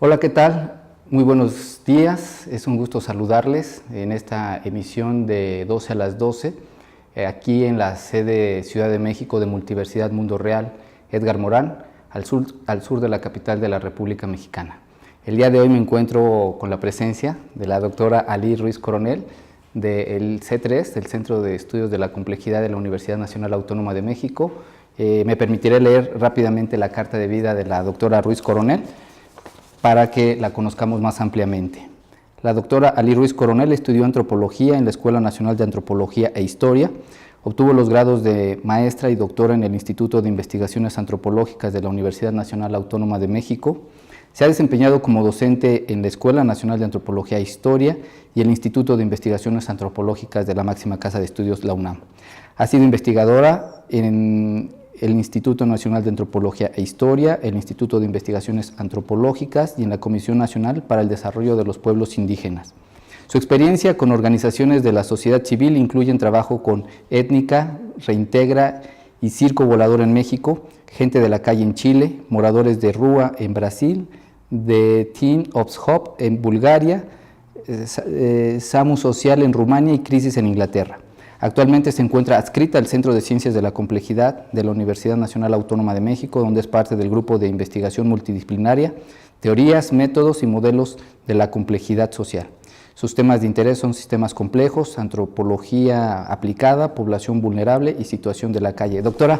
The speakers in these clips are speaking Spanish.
Hola, ¿qué tal? Muy buenos días, es un gusto saludarles en esta emisión de 12 a las 12, aquí en la sede Ciudad de México de Multiversidad Mundo Real, Edgar Morán, al sur de la capital de la República Mexicana. El día de hoy me encuentro con la presencia de la doctora Alí Ruiz Coronel, del C3, del Centro de Estudios de la Complejidad de la Universidad Nacional Autónoma de México. Me permitiré leer rápidamente la carta de vida de la doctora Ruiz Coronel para que la conozcamos más ampliamente. La doctora Alí Ruiz Coronel estudió antropología en la Escuela Nacional de Antropología e Historia, obtuvo los grados de maestra y doctora en el Instituto de Investigaciones Antropológicas de la Universidad Nacional Autónoma de México, se ha desempeñado como docente en la Escuela Nacional de Antropología e Historia y el Instituto de Investigaciones Antropológicas de la máxima casa de estudios, la UNAM. Ha sido investigadora en el Instituto Nacional de Antropología e Historia, el Instituto de Investigaciones Antropológicas y en la Comisión Nacional para el Desarrollo de los Pueblos Indígenas. Su experiencia con organizaciones de la sociedad civil incluye trabajo con Étnica, Reintegra y Circo Volador en México, Gente de la Calle en Chile, Moradores de Rúa en Brasil, The Teen of Hope en Bulgaria, SAMU Social en Rumania y Crisis en Inglaterra. Actualmente se encuentra adscrita al Centro de Ciencias de la Complejidad de la Universidad Nacional Autónoma de México, donde es parte del grupo de investigación multidisciplinaria, teorías, métodos y modelos de la complejidad social. Sus temas de interés son sistemas complejos, antropología aplicada, población vulnerable y situación de la calle. Doctora,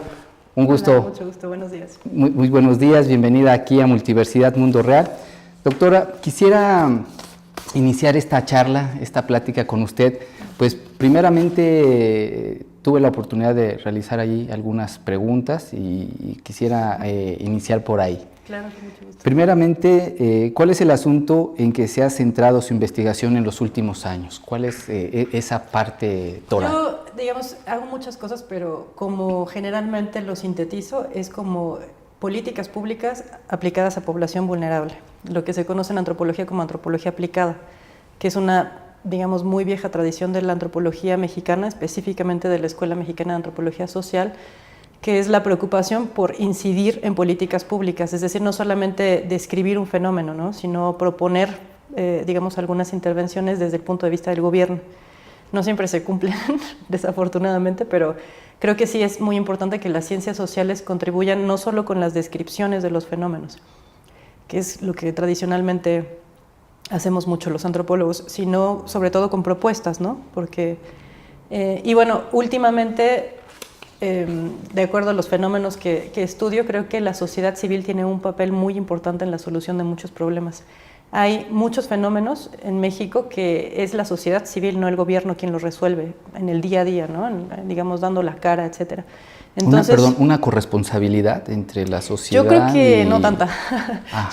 un gusto. Hola, mucho gusto, buenos días. Muy buenos días, bienvenida aquí a Multiversidad Mundo Real. Doctora, quisiera iniciar esta charla, esta plática con usted. Pues primeramente tuve la oportunidad de realizar ahí algunas preguntas y quisiera iniciar por ahí. Claro, con mucho gusto. Primeramente, ¿cuál es el asunto en que se ha centrado su investigación en los últimos años? ¿Cuál es esa parte toral? Yo, digamos, hago muchas cosas, pero como generalmente lo sintetizo, es como políticas públicas aplicadas a población vulnerable, lo que se conoce en antropología como antropología aplicada, que es una, digamos, muy vieja tradición de la antropología mexicana, específicamente de la Escuela Mexicana de Antropología Social, que es la preocupación por incidir en políticas públicas, es decir, no solamente describir un fenómeno, ¿no?, sino proponer, digamos, algunas intervenciones desde el punto de vista del gobierno. No siempre se cumplen, desafortunadamente, pero creo que sí es muy importante que las ciencias sociales contribuyan no solo con las descripciones de los fenómenos, que es lo que tradicionalmente hacemos mucho los antropólogos, sino sobre todo con propuestas, ¿no? Porque, y bueno, últimamente, de acuerdo a los fenómenos que estudio, creo que la sociedad civil tiene un papel muy importante en la solución de muchos problemas. Hay muchos fenómenos en México que es la sociedad civil, no el gobierno, quien los resuelve en el día a día, ¿no? Digamos, dando la cara, etcétera. Entonces, una corresponsabilidad entre la sociedad. Yo creo que no tanta.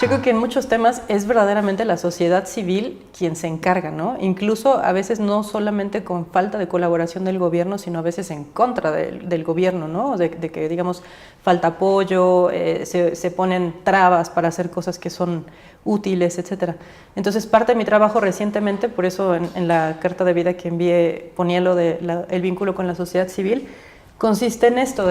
Yo creo que en muchos temas es verdaderamente la sociedad civil quien se encarga, ¿no? Incluso a veces no solamente con falta de colaboración del gobierno, sino a veces en contra del gobierno, ¿no? De que, digamos, falta apoyo, se ponen trabas para hacer cosas que son útiles, etcétera. Entonces, parte de mi trabajo recientemente, por eso en la carta de vida que envié ponía lo de el vínculo con la sociedad civil, consiste en esto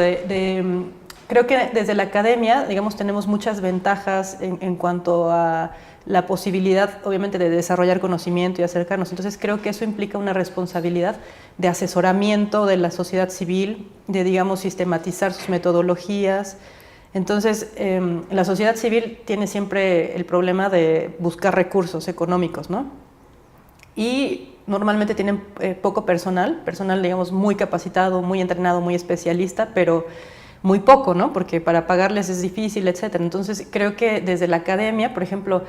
creo que desde la academia, digamos, tenemos muchas ventajas en cuanto a la posibilidad, obviamente, de desarrollar conocimiento y acercarnos. Entonces, creo que eso implica una responsabilidad de asesoramiento de la sociedad civil, de, digamos, sistematizar sus metodologías. Entonces, la sociedad civil tiene siempre el problema de buscar recursos económicos, ¿no? Y normalmente tienen poco personal, digamos, muy capacitado, muy entrenado, muy especialista, pero muy poco, ¿no? Porque para pagarles es difícil, etcétera. Entonces, creo que desde la academia, por ejemplo,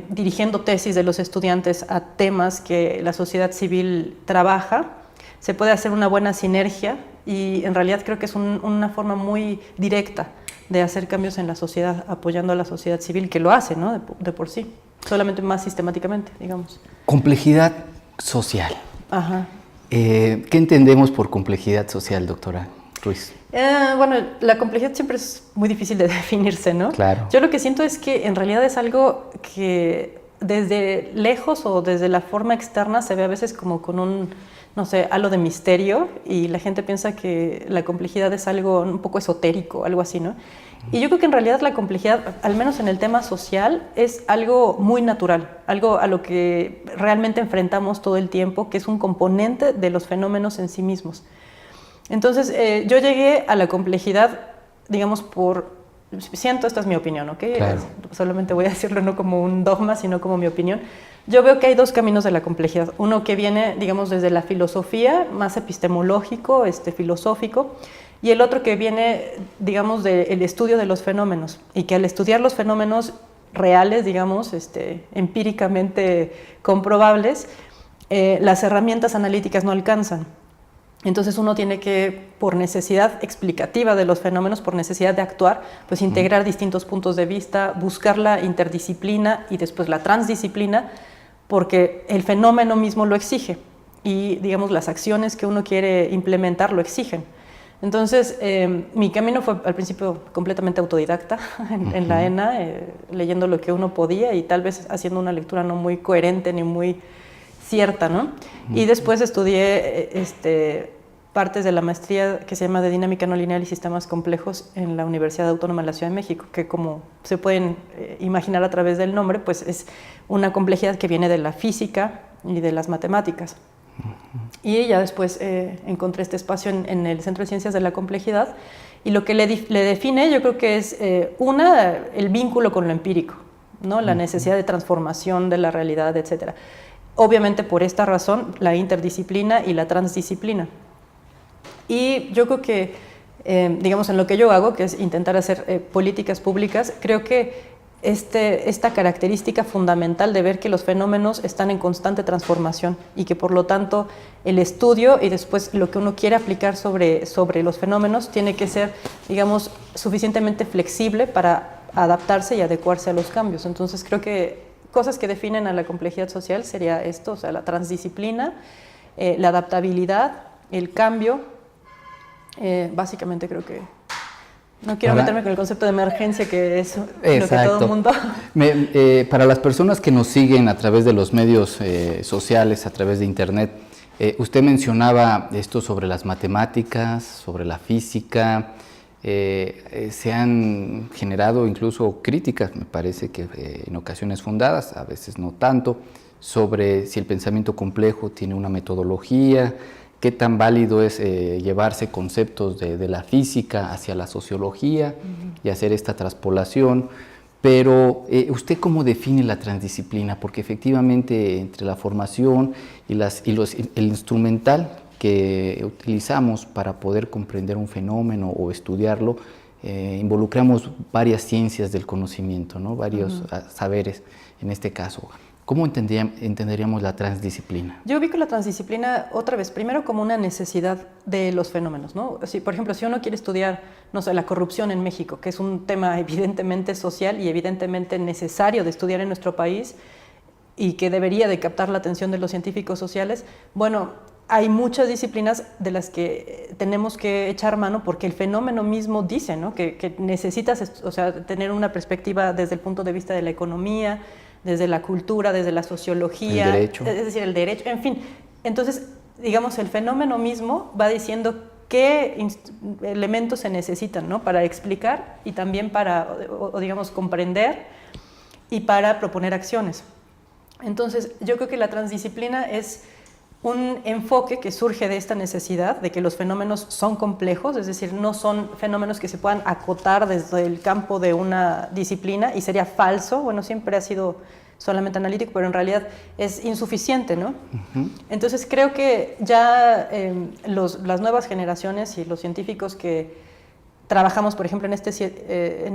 dirigiendo tesis de los estudiantes a temas que la sociedad civil trabaja, se puede hacer una buena sinergia y en realidad creo que es una forma muy directa de hacer cambios en la sociedad, apoyando a la sociedad civil, que lo hace, ¿no?, de por sí, solamente más sistemáticamente, digamos. Complejidad social. Ajá. ¿Qué entendemos por complejidad social, doctora Ruiz? Bueno, la complejidad siempre es muy difícil de definirse, ¿no? Claro. Yo lo que siento es que en realidad es algo que desde lejos o desde la forma externa se ve a veces como con un, no sé, halo de misterio y la gente piensa que la complejidad es algo un poco esotérico, algo así, ¿no? Y yo creo que en realidad la complejidad, al menos en el tema social, es algo muy natural, algo a lo que realmente enfrentamos todo el tiempo, que es un componente de los fenómenos en sí mismos. Entonces, yo llegué a la complejidad, digamos, siento, esta es mi opinión, ¿ok? Claro. Solamente voy a decirlo no como un dogma, sino como mi opinión. Yo veo que hay dos caminos de la complejidad. Uno que viene, digamos, desde la filosofía, más epistemológico, filosófico, y el otro que viene, digamos, del estudio de los fenómenos, y que al estudiar los fenómenos reales, digamos, empíricamente comprobables, las herramientas analíticas no alcanzan. Entonces uno tiene que, por necesidad explicativa de los fenómenos, por necesidad de actuar, pues integrar distintos puntos de vista, buscar la interdisciplina y después la transdisciplina, porque el fenómeno mismo lo exige y, digamos, las acciones que uno quiere implementar lo exigen. Entonces, mi camino fue al principio completamente autodidacta en la ENA, leyendo lo que uno podía y tal vez haciendo una lectura no muy coherente ni muy cierta, ¿no? Y después estudié partes de la maestría que se llama de Dinámica No Lineal y Sistemas Complejos en la Universidad Autónoma de la Ciudad de México, que como se pueden imaginar a través del nombre, pues es una complejidad que viene de la física y de las matemáticas. Y ya después encontré este espacio en el Centro de Ciencias de la Complejidad, y lo que le define yo creo que es el vínculo con lo empírico, ¿no? La necesidad de transformación de la realidad, etcétera. Obviamente por esta razón la interdisciplina y la transdisciplina. Y yo creo que, digamos, en lo que yo hago, que es intentar hacer políticas públicas, creo que esta característica fundamental de ver que los fenómenos están en constante transformación y que por lo tanto el estudio y después lo que uno quiere aplicar sobre los fenómenos tiene que ser, digamos, suficientemente flexible para adaptarse y adecuarse a los cambios. Entonces creo que cosas que definen a la complejidad social sería esto, o sea, la transdisciplina, la adaptabilidad, el cambio, básicamente creo que... No quiero meterme con el concepto de emergencia, que es lo que todo el mundo... Para las personas que nos siguen a través de los medios sociales, a través de internet, usted mencionaba esto sobre las matemáticas, sobre la física, se han generado incluso críticas, me parece que en ocasiones fundadas, a veces no tanto, sobre si el pensamiento complejo tiene una metodología, qué tan válido es llevarse conceptos de la física hacia la sociología y hacer esta traspolación. Pero ¿usted cómo define la transdisciplina? Porque efectivamente entre la formación y el instrumental que utilizamos para poder comprender un fenómeno o estudiarlo, involucramos varias ciencias del conocimiento, ¿no? Varios saberes en este caso. ¿Cómo entenderíamos la transdisciplina? Yo ubico la transdisciplina otra vez, primero como una necesidad de los fenómenos, ¿no? Por ejemplo, si uno quiere estudiar, no sé, la corrupción en México, que es un tema evidentemente social y evidentemente necesario de estudiar en nuestro país y que debería de captar la atención de los científicos sociales, bueno, hay muchas disciplinas de las que tenemos que echar mano porque el fenómeno mismo dice, ¿no? que necesitas, o sea, tener una perspectiva desde el punto de vista de la economía, desde la cultura, desde la sociología, el derecho. Es decir, el derecho, en fin. Entonces, digamos, el fenómeno mismo va diciendo qué elementos se necesitan, ¿no? Para explicar y también para, digamos, comprender y para proponer acciones. Entonces, yo creo que la transdisciplina es un enfoque que surge de esta necesidad de que los fenómenos son complejos, es decir, no son fenómenos que se puedan acotar desde el campo de una disciplina y sería falso, bueno, siempre ha sido solamente analítico, pero en realidad es insuficiente, ¿no? Entonces creo que ya las nuevas generaciones y los científicos que trabajamos, por ejemplo, en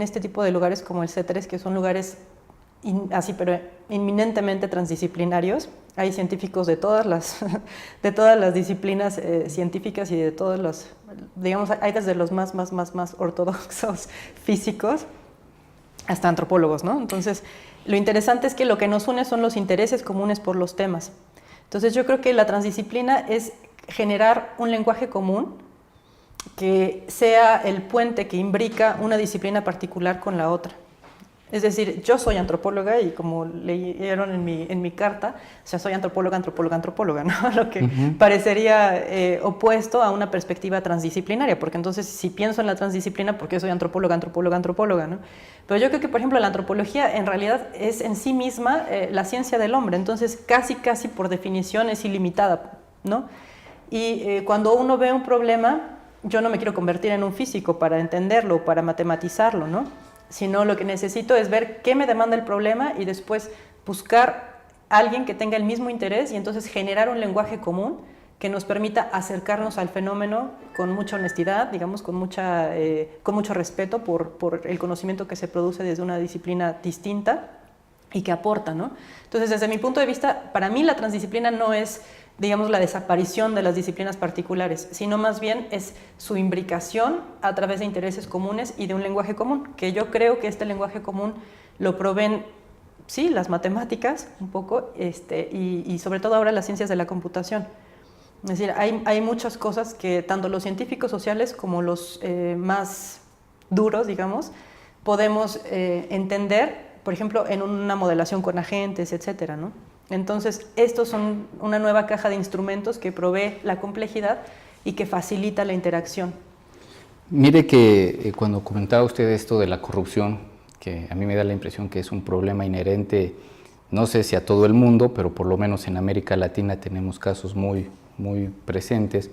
este tipo de lugares como el C3, que son lugares así, pero inminentemente transdisciplinarios. Hay científicos de todas las disciplinas científicas y de todos los, digamos, hay desde los más ortodoxos físicos hasta antropólogos, ¿no? Entonces, lo interesante es que lo que nos une son los intereses comunes por los temas. Entonces, yo creo que la transdisciplina es generar un lenguaje común que sea el puente que imbrica una disciplina particular con la otra. Es decir, yo soy antropóloga y como leyeron en mi carta, o sea, soy antropóloga, ¿no? Lo que parecería opuesto a una perspectiva transdisciplinaria, porque entonces si pienso en la transdisciplina, ¿por qué soy antropóloga, ¿no? Pero yo creo que, por ejemplo, la antropología en realidad es en sí misma la ciencia del hombre, entonces casi por definición es ilimitada, ¿no? Y cuando uno ve un problema, yo no me quiero convertir en un físico para entenderlo, para matematizarlo, ¿no? Sino lo que necesito es ver qué me demanda el problema y después buscar a alguien que tenga el mismo interés y entonces generar un lenguaje común que nos permita acercarnos al fenómeno con mucha honestidad, digamos, con mucho respeto por el conocimiento que se produce desde una disciplina distinta y que aporta, ¿no? Entonces, desde mi punto de vista, para mí la transdisciplina no es, digamos, la desaparición de las disciplinas particulares, sino más bien es su imbricación a través de intereses comunes y de un lenguaje común, que yo creo que este lenguaje común lo proveen, sí, las matemáticas un poco, y sobre todo ahora las ciencias de la computación. Es decir, hay muchas cosas que tanto los científicos sociales como los más duros, digamos, podemos entender, por ejemplo, en una modelación con agentes, etcétera, ¿no? Entonces, estos son una nueva caja de instrumentos que provee la complejidad y que facilita la interacción. Mire que cuando comentaba usted esto de la corrupción, que a mí me da la impresión que es un problema inherente, no sé si a todo el mundo, pero por lo menos en América Latina tenemos casos muy presentes,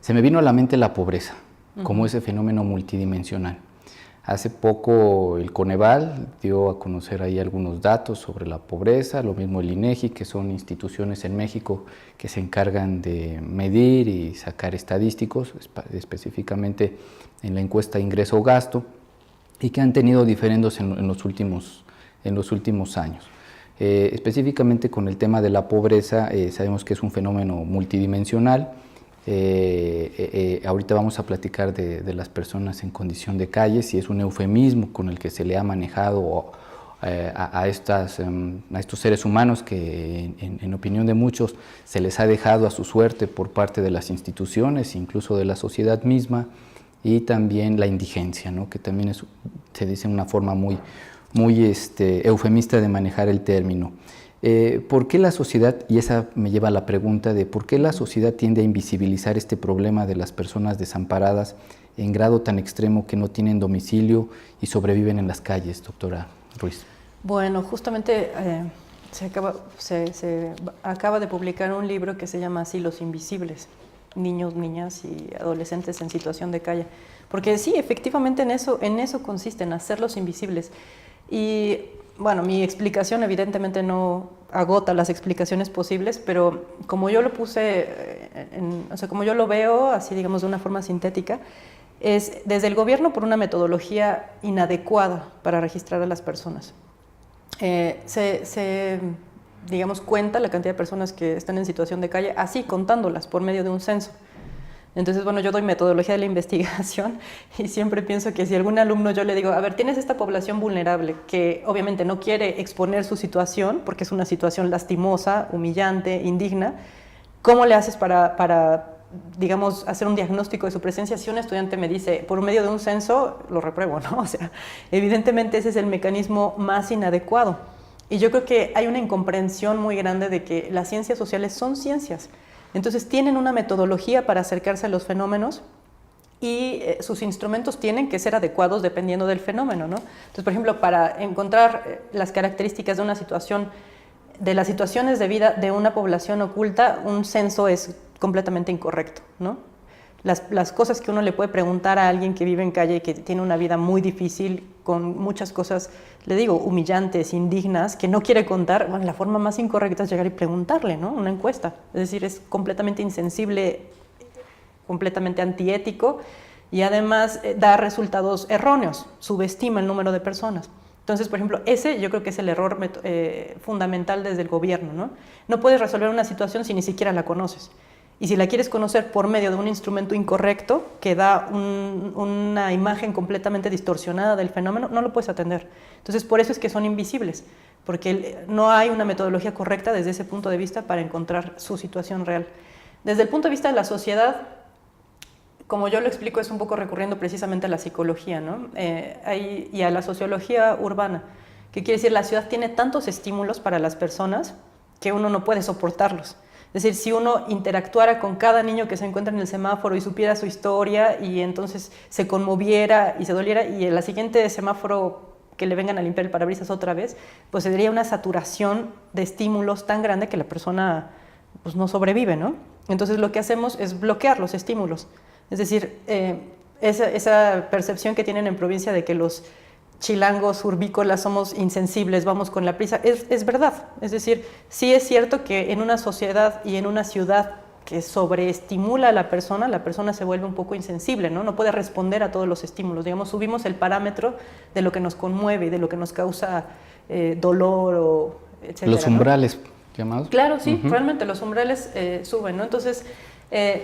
se me vino a la mente la pobreza, como ese fenómeno multidimensional. Hace poco el Coneval dio a conocer ahí algunos datos sobre la pobreza, lo mismo el INEGI, que son instituciones en México que se encargan de medir y sacar estadísticos, específicamente en la encuesta ingreso-gasto, y que han tenido diferendos en los últimos años. Específicamente con el tema de la pobreza, sabemos que es un fenómeno multidimensional. Ahorita vamos a platicar de las personas en condición de calle, si es un eufemismo con el que se le ha manejado a estos seres humanos que en opinión de muchos se les ha dejado a su suerte por parte de las instituciones, incluso de la sociedad misma, y también la indigencia, ¿no? Que también se dice una forma muy eufemista de manejar el término. ¿Por qué la sociedad, y esa me lleva a la pregunta de por qué la sociedad tiende a invisibilizar este problema de las personas desamparadas en grado tan extremo que no tienen domicilio y sobreviven en las calles, doctora Ruiz? Bueno, justamente se acaba de publicar un libro que se llama así, Los Invisibles, niños, niñas y adolescentes en situación de calle. Porque sí, efectivamente en eso consiste, en hacerlos invisibles. Y bueno, mi explicación evidentemente no agota las explicaciones posibles, pero como yo lo puse, o sea, como yo lo veo, así digamos de una forma sintética, es desde el gobierno por una metodología inadecuada para registrar a las personas. Digamos, cuenta la cantidad de personas que están en situación de calle, así contándolas por medio de un censo. Entonces, bueno, yo doy metodología de la investigación y siempre pienso que si algún alumno yo le digo, a ver, tienes esta población vulnerable que obviamente no quiere exponer su situación porque es una situación lastimosa, humillante, indigna, ¿cómo le haces para digamos, hacer un diagnóstico de su presencia? Si un estudiante me dice, por medio de un censo, lo repruebo, ¿no? O sea, evidentemente ese es el mecanismo más inadecuado. Y yo creo que hay una incomprensión muy grande de que las ciencias sociales son ciencias. Entonces tienen una metodología para acercarse a los fenómenos y sus instrumentos tienen que ser adecuados dependiendo del fenómeno, ¿no? Entonces, por ejemplo, para encontrar las características de una situación, de las situaciones de vida de una población oculta, un censo es completamente incorrecto, ¿no? Las cosas que uno le puede preguntar a alguien que vive en calle y que tiene una vida muy difícil, con muchas cosas, le digo, humillantes, indignas, que no quiere contar, bueno, la forma más incorrecta es llegar y preguntarle, ¿no? Una encuesta. Es decir, es completamente insensible, completamente antiético y además da resultados erróneos, subestima el número de personas. Entonces, por ejemplo, ese yo creo que es el error fundamental desde el gobierno, ¿no? No puedes resolver una situación si ni siquiera la conoces. Y si la quieres conocer por medio de un instrumento incorrecto que da una imagen completamente distorsionada del fenómeno, no lo puedes atender. Entonces, por eso es que son invisibles, porque no hay una metodología correcta desde ese punto de vista para encontrar su situación real. Desde el punto de vista de la sociedad, como yo lo explico, es un poco recurriendo precisamente a la psicología, ¿no? Y a la sociología urbana, que quiere decir la ciudad tiene tantos estímulos para las personas que uno no puede soportarlos. Es decir, si uno interactuara con cada niño que se encuentra en el semáforo y supiera su historia y entonces se conmoviera y se doliera y en la siguiente semáforo que le vengan a limpiar el parabrisas otra vez, pues sería una saturación de estímulos tan grande que la persona pues, no sobrevive, ¿no? Entonces lo que hacemos es bloquear los estímulos. Es decir, esa percepción que tienen en provincia de que los chilangos urbícolas somos insensibles, vamos con la prisa, es verdad. Es decir, sí es cierto que en una sociedad y en una ciudad que sobreestimula a la persona se vuelve un poco insensible, ¿no? No puede responder a todos los estímulos. Digamos, subimos el parámetro de lo que nos conmueve y de lo que nos causa dolor, o etcétera. Los umbrales, ¿no? Llamados. Claro, sí, realmente los umbrales suben, ¿no? Entonces,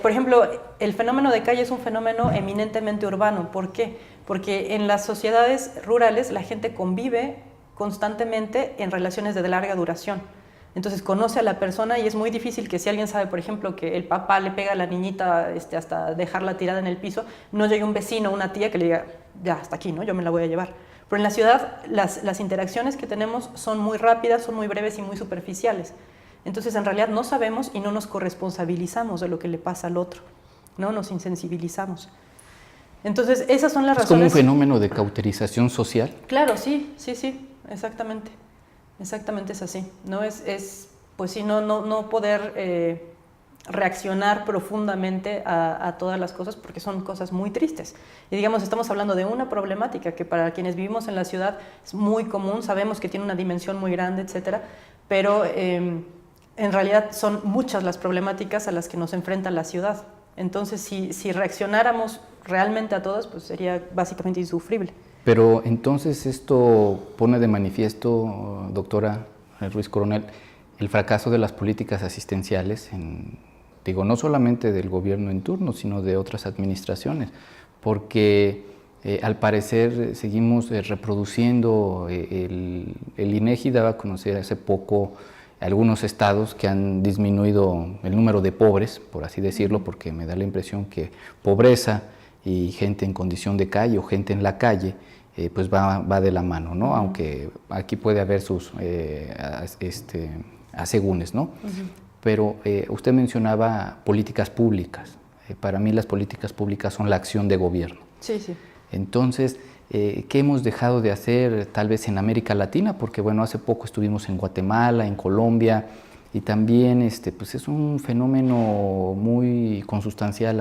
por ejemplo, el fenómeno de calle es un fenómeno eminentemente urbano. ¿Por qué? Porque en las sociedades rurales la gente convive constantemente en relaciones de larga duración. Entonces conoce a la persona y es muy difícil que si alguien sabe, por ejemplo, que el papá le pega a la niñita hasta dejarla tirada en el piso, no llegue un vecino o una tía que le diga, ya, hasta aquí, ¿no? Yo me la voy a llevar. Pero en la ciudad las interacciones que tenemos son muy rápidas, son muy breves y muy superficiales. Entonces en realidad no sabemos y no nos corresponsabilizamos de lo que le pasa al otro, ¿no? Nos insensibilizamos. Entonces esas son las razones. ¿Es como un fenómeno de cauterización social? Claro, sí, exactamente. Exactamente es así, ¿no? Pues sí, no poder reaccionar profundamente a todas las cosas porque son cosas muy tristes. Y digamos, estamos hablando de una problemática que para quienes vivimos en la ciudad es muy común, sabemos que tiene una dimensión muy grande, etcétera, pero en realidad son muchas las problemáticas a las que nos enfrenta la ciudad. Entonces, si reaccionáramos realmente a todas, pues sería básicamente insufrible. Pero entonces esto pone de manifiesto, doctora Ruiz Coronel, el fracaso de las políticas asistenciales, no solamente del gobierno en turno, sino de otras administraciones, porque al parecer seguimos reproduciendo, el INEGI daba a conocer hace poco algunos estados que han disminuido el número de pobres, por así decirlo, porque me da la impresión que pobreza y gente en condición de calle o gente en la calle, pues va de la mano, ¿no? Aunque aquí puede haber sus asegúnes, ¿no? Pero usted mencionaba políticas públicas. Para mí las políticas públicas son la acción de gobierno. Sí, sí. Entonces, ¿qué hemos dejado de hacer tal vez en América Latina? Porque bueno, hace poco estuvimos en Guatemala, en Colombia, y también pues es un fenómeno muy consustancial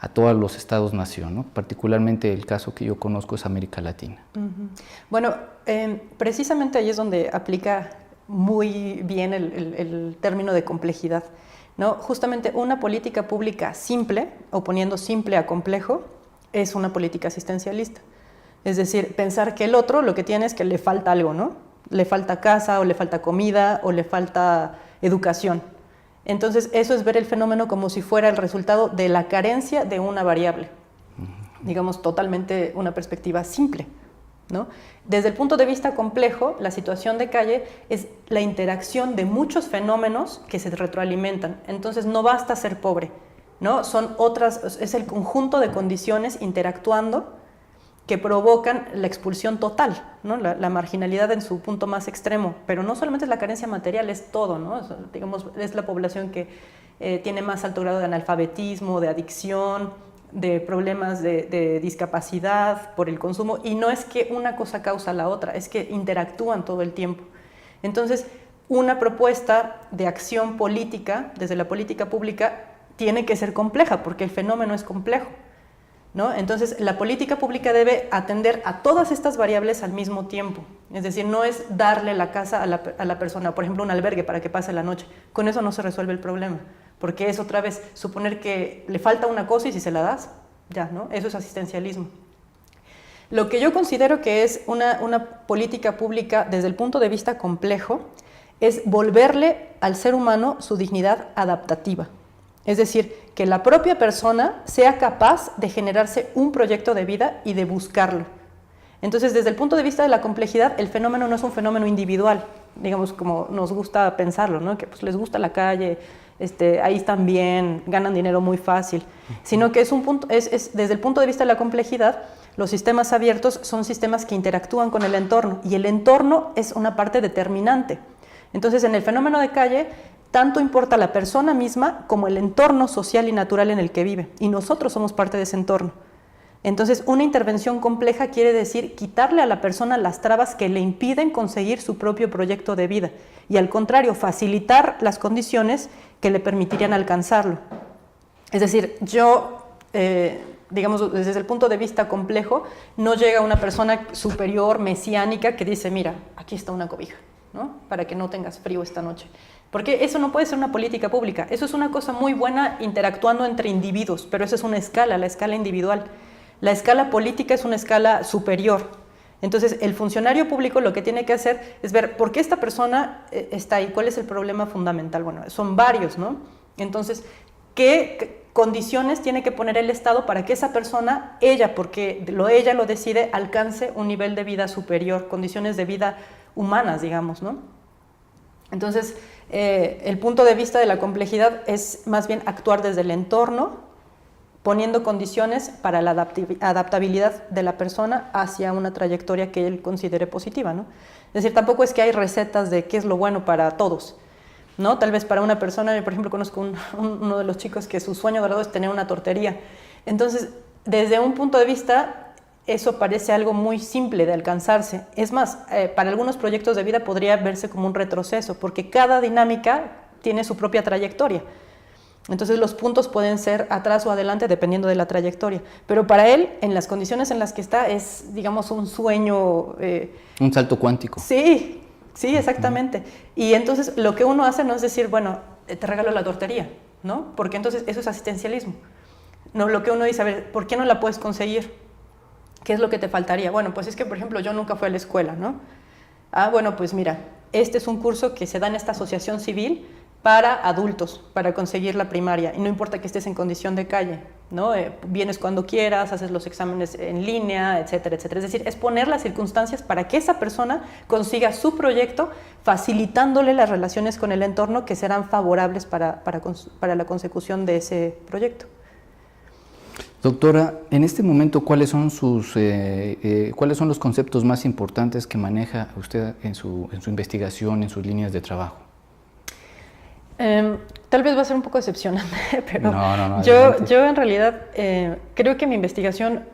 a todos los estados-nación, ¿no? Particularmente el caso que yo conozco es América Latina. Bueno, precisamente ahí es donde aplica muy bien el término de complejidad, ¿no? Justamente una política pública simple, o poniendo simple a complejo, es una política asistencialista. Es decir, pensar que el otro lo que tiene es que le falta algo, ¿no? Le falta casa, o le falta comida, o le falta educación. Entonces, eso es ver el fenómeno como si fuera el resultado de la carencia de una variable. Digamos, totalmente una perspectiva simple, ¿no? Desde el punto de vista complejo, la situación de calle es la interacción de muchos fenómenos que se retroalimentan. Entonces, no basta ser pobre, ¿no? Es el conjunto de condiciones interactuando que provocan la expulsión total, ¿no? La marginalidad en su punto más extremo, pero no solamente es la carencia material, es todo, ¿no? Digamos, es la población que tiene más alto grado de analfabetismo, de adicción, de problemas de discapacidad por el consumo, y no es que una cosa causa la otra, es que interactúan todo el tiempo. Entonces, una propuesta de acción política, desde la política pública, tiene que ser compleja, porque el fenómeno es complejo, ¿no? Entonces, la política pública debe atender a todas estas variables al mismo tiempo. Es decir, no es darle la casa a la persona, por ejemplo, un albergue para que pase la noche. Con eso no se resuelve el problema, porque es otra vez suponer que le falta una cosa y si se la das, ya, ¿no? Eso es asistencialismo. Lo que yo considero que es una política pública desde el punto de vista complejo es volverle al ser humano su dignidad adaptativa. Es decir, que la propia persona sea capaz de generarse un proyecto de vida y de buscarlo. Entonces, desde el punto de vista de la complejidad, el fenómeno no es un fenómeno individual, digamos, como nos gusta pensarlo, ¿no? Que pues, les gusta la calle ahí están bien, ganan dinero muy fácil, sino que es desde el punto de vista de la complejidad. Los sistemas abiertos son sistemas que interactúan con el entorno y el entorno es una parte determinante. Entonces, en el fenómeno de calle, tanto importa la persona misma como el entorno social y natural en el que vive, y nosotros somos parte de ese entorno. Entonces, una intervención compleja quiere decir quitarle a la persona las trabas que le impiden conseguir su propio proyecto de vida y, al contrario, facilitar las condiciones que le permitirían alcanzarlo. Es decir, digamos, desde el punto de vista complejo, no llega una persona superior, mesiánica, que dice, mira, aquí está una cobija, ¿no? Para que no tengas frío esta noche. Porque eso no puede ser una política pública. Eso es una cosa muy buena interactuando entre individuos, pero eso es una escala, la escala individual. La escala política es una escala superior. Entonces, el funcionario público lo que tiene que hacer es ver por qué esta persona está ahí, cuál es el problema fundamental. Bueno, son varios, ¿no? Entonces, ¿qué condiciones tiene que poner el Estado para que esa persona, porque ella lo decide, alcance un nivel de vida superior, condiciones de vida humanas, digamos, ¿no? Entonces, el punto de vista de la complejidad es más bien actuar desde el entorno, poniendo condiciones para la adaptabilidad de la persona hacia una trayectoria que él considere positiva, ¿no? Es decir, tampoco es que hay recetas de qué es lo bueno para todos, ¿no? Tal vez para una persona, yo por ejemplo conozco uno de los chicos que su sueño dorado es tener una tortería. Entonces, desde un punto de vista, eso parece algo muy simple de alcanzarse. Es más, para algunos proyectos de vida podría verse como un retroceso, porque cada dinámica tiene su propia trayectoria. Entonces los puntos pueden ser atrás o adelante dependiendo de la trayectoria. Pero para él, en las condiciones en las que está, es, digamos, un sueño... un salto cuántico. Sí, exactamente. Y entonces lo que uno hace no es decir, bueno, te regalo la tortería, ¿no? Porque entonces eso es asistencialismo. No, lo que uno dice, a ver, ¿por qué no la puedes conseguir? ¿Qué es lo que te faltaría? Bueno, pues es que, por ejemplo, yo nunca fui a la escuela, ¿no? Bueno, pues mira, este es un curso que se da en esta asociación civil para adultos, para conseguir la primaria, y no importa que estés en condición de calle, ¿no? Vienes cuando quieras, haces los exámenes en línea, etcétera, etcétera. Es decir, es poner las circunstancias para que esa persona consiga su proyecto, facilitándole las relaciones con el entorno que serán favorables para la consecución de ese proyecto. Doctora, en este momento, ¿cuáles son los conceptos más importantes que maneja usted en su investigación, en sus líneas de trabajo? Tal vez va a ser un poco decepcionante, pero no, yo en realidad creo que mi investigación,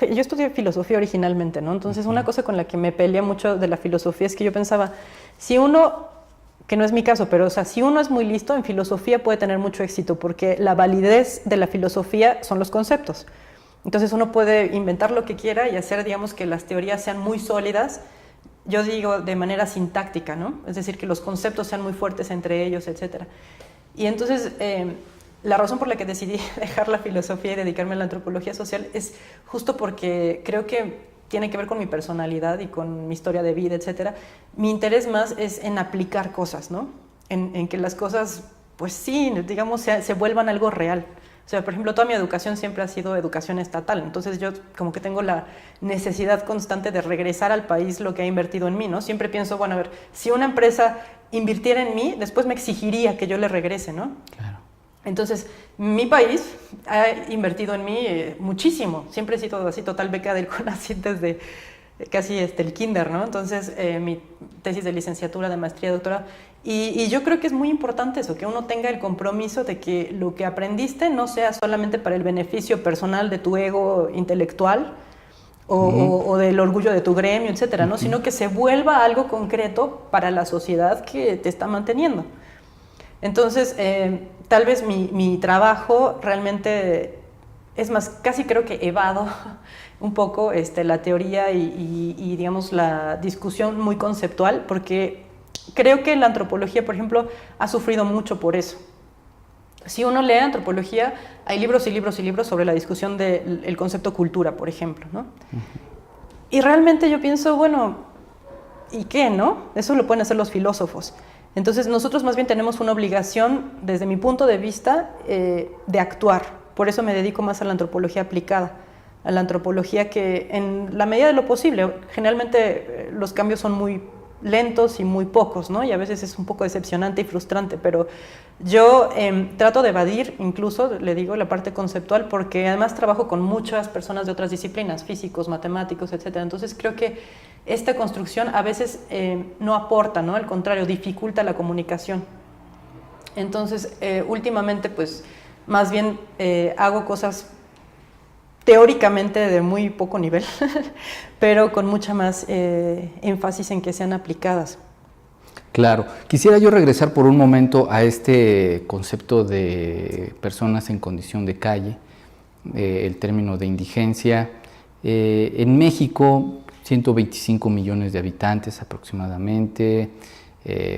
yo estudié filosofía originalmente, ¿no? Entonces una cosa con la que me peleé mucho de la filosofía es que yo pensaba, si uno, que no es mi caso, pero o sea, si uno es muy listo en filosofía puede tener mucho éxito, porque la validez de la filosofía son los conceptos. Entonces uno puede inventar lo que quiera y hacer, digamos, que las teorías sean muy sólidas, yo digo de manera sintáctica, ¿no? Es decir, que los conceptos sean muy fuertes entre ellos, etc. Y entonces, la razón por la que decidí dejar la filosofía y dedicarme a la antropología social es justo porque creo que tiene que ver con mi personalidad y con mi historia de vida, etc. Mi interés más es en aplicar cosas, ¿no? En que las cosas, pues sí, digamos, se vuelvan algo real. O sea, por ejemplo, toda mi educación siempre ha sido educación estatal, entonces yo como que tengo la necesidad constante de regresar al país lo que ha invertido en mí, ¿no? Siempre pienso, bueno, a ver, si una empresa invirtiera en mí, después me exigiría que yo le regrese, ¿no? Claro. Entonces, mi país ha invertido en mí muchísimo, siempre he sido así total beca del CONACYT desde casi el kinder, ¿no? Entonces, mi tesis de licenciatura, de maestría, de doctorado. Y yo creo que es muy importante eso, que uno tenga el compromiso de que lo que aprendiste no sea solamente para el beneficio personal de tu ego intelectual o del orgullo de tu gremio, etcétera, ¿no? Sino que se vuelva algo concreto para la sociedad que te está manteniendo. Entonces, tal vez mi trabajo realmente, es más, casi creo que evado un poco la teoría y digamos, la discusión muy conceptual, porque creo que la antropología, por ejemplo, ha sufrido mucho por eso. Si uno lee antropología, hay libros y libros y libros sobre la discusión del concepto cultura, por ejemplo, ¿no? Y realmente yo pienso, bueno, ¿y qué, no? Eso lo pueden hacer los filósofos. Entonces nosotros más bien tenemos una obligación, desde mi punto de vista, de actuar. Por eso me dedico más a la antropología aplicada, a la antropología que en la medida de lo posible, generalmente los cambios son muy lentos y muy pocos, ¿no? Y a veces es un poco decepcionante y frustrante, pero yo trato de evadir incluso, le digo, la parte conceptual, porque además trabajo con muchas personas de otras disciplinas, físicos, matemáticos, etcétera. Entonces creo que esta construcción a veces no aporta, ¿no? Al contrario, dificulta la comunicación. Entonces, últimamente, pues, más bien hago cosas teóricamente de muy poco nivel, pero con mucha más énfasis en que sean aplicadas. Claro. Quisiera yo regresar por un momento a este concepto de personas en condición de calle, el término de indigencia. En México, 125 millones de habitantes aproximadamente.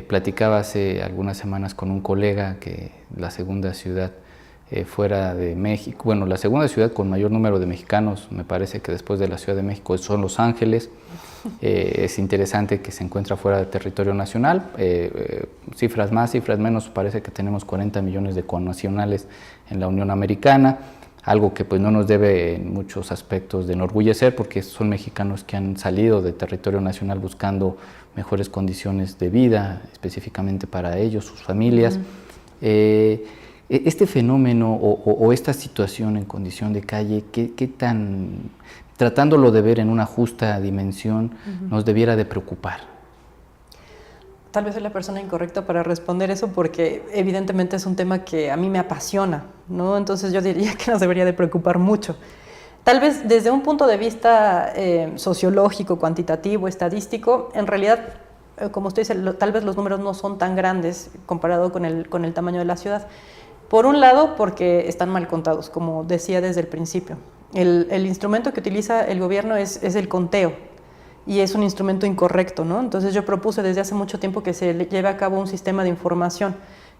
Platicaba hace algunas semanas con un colega que la segunda ciudad fuera de México, bueno, la segunda ciudad con mayor número de mexicanos, me parece que después de la Ciudad de México, son Los Ángeles. Es interesante que se encuentra fuera del territorio nacional, cifras más, cifras menos, parece que tenemos 40 millones de connacionales en la Unión Americana, algo que pues no nos debe en muchos aspectos de enorgullecer, porque son mexicanos que han salido del territorio nacional buscando mejores condiciones de vida, específicamente para ellos, sus familias. Este fenómeno o esta situación en condición de calle, ¿qué tan, tratándolo de ver en una justa dimensión, nos debiera de preocupar? Tal vez soy la persona incorrecta para responder eso, porque evidentemente es un tema que a mí me apasiona, ¿no? Entonces yo diría que nos debería de preocupar mucho. Tal vez desde un punto de vista sociológico, cuantitativo, estadístico, en realidad, como usted dice, tal vez los números no son tan grandes comparado con el tamaño de la ciudad. Por un lado, porque están mal contados, como decía desde el principio. El instrumento que utiliza el gobierno es el conteo, y es un instrumento incorrecto, ¿no? Entonces yo propuse desde hace mucho tiempo que se lleve a cabo un sistema de información,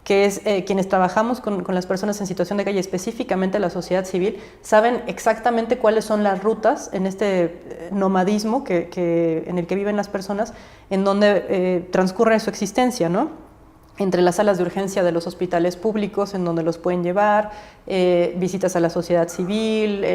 que es quienes trabajamos con las personas en situación de calle, específicamente la sociedad civil, saben exactamente cuáles son las rutas en este nomadismo en el que viven las personas, en donde transcurre su existencia, ¿no? Entre las salas de urgencia de los hospitales públicos, en donde los pueden llevar, visitas a la sociedad civil,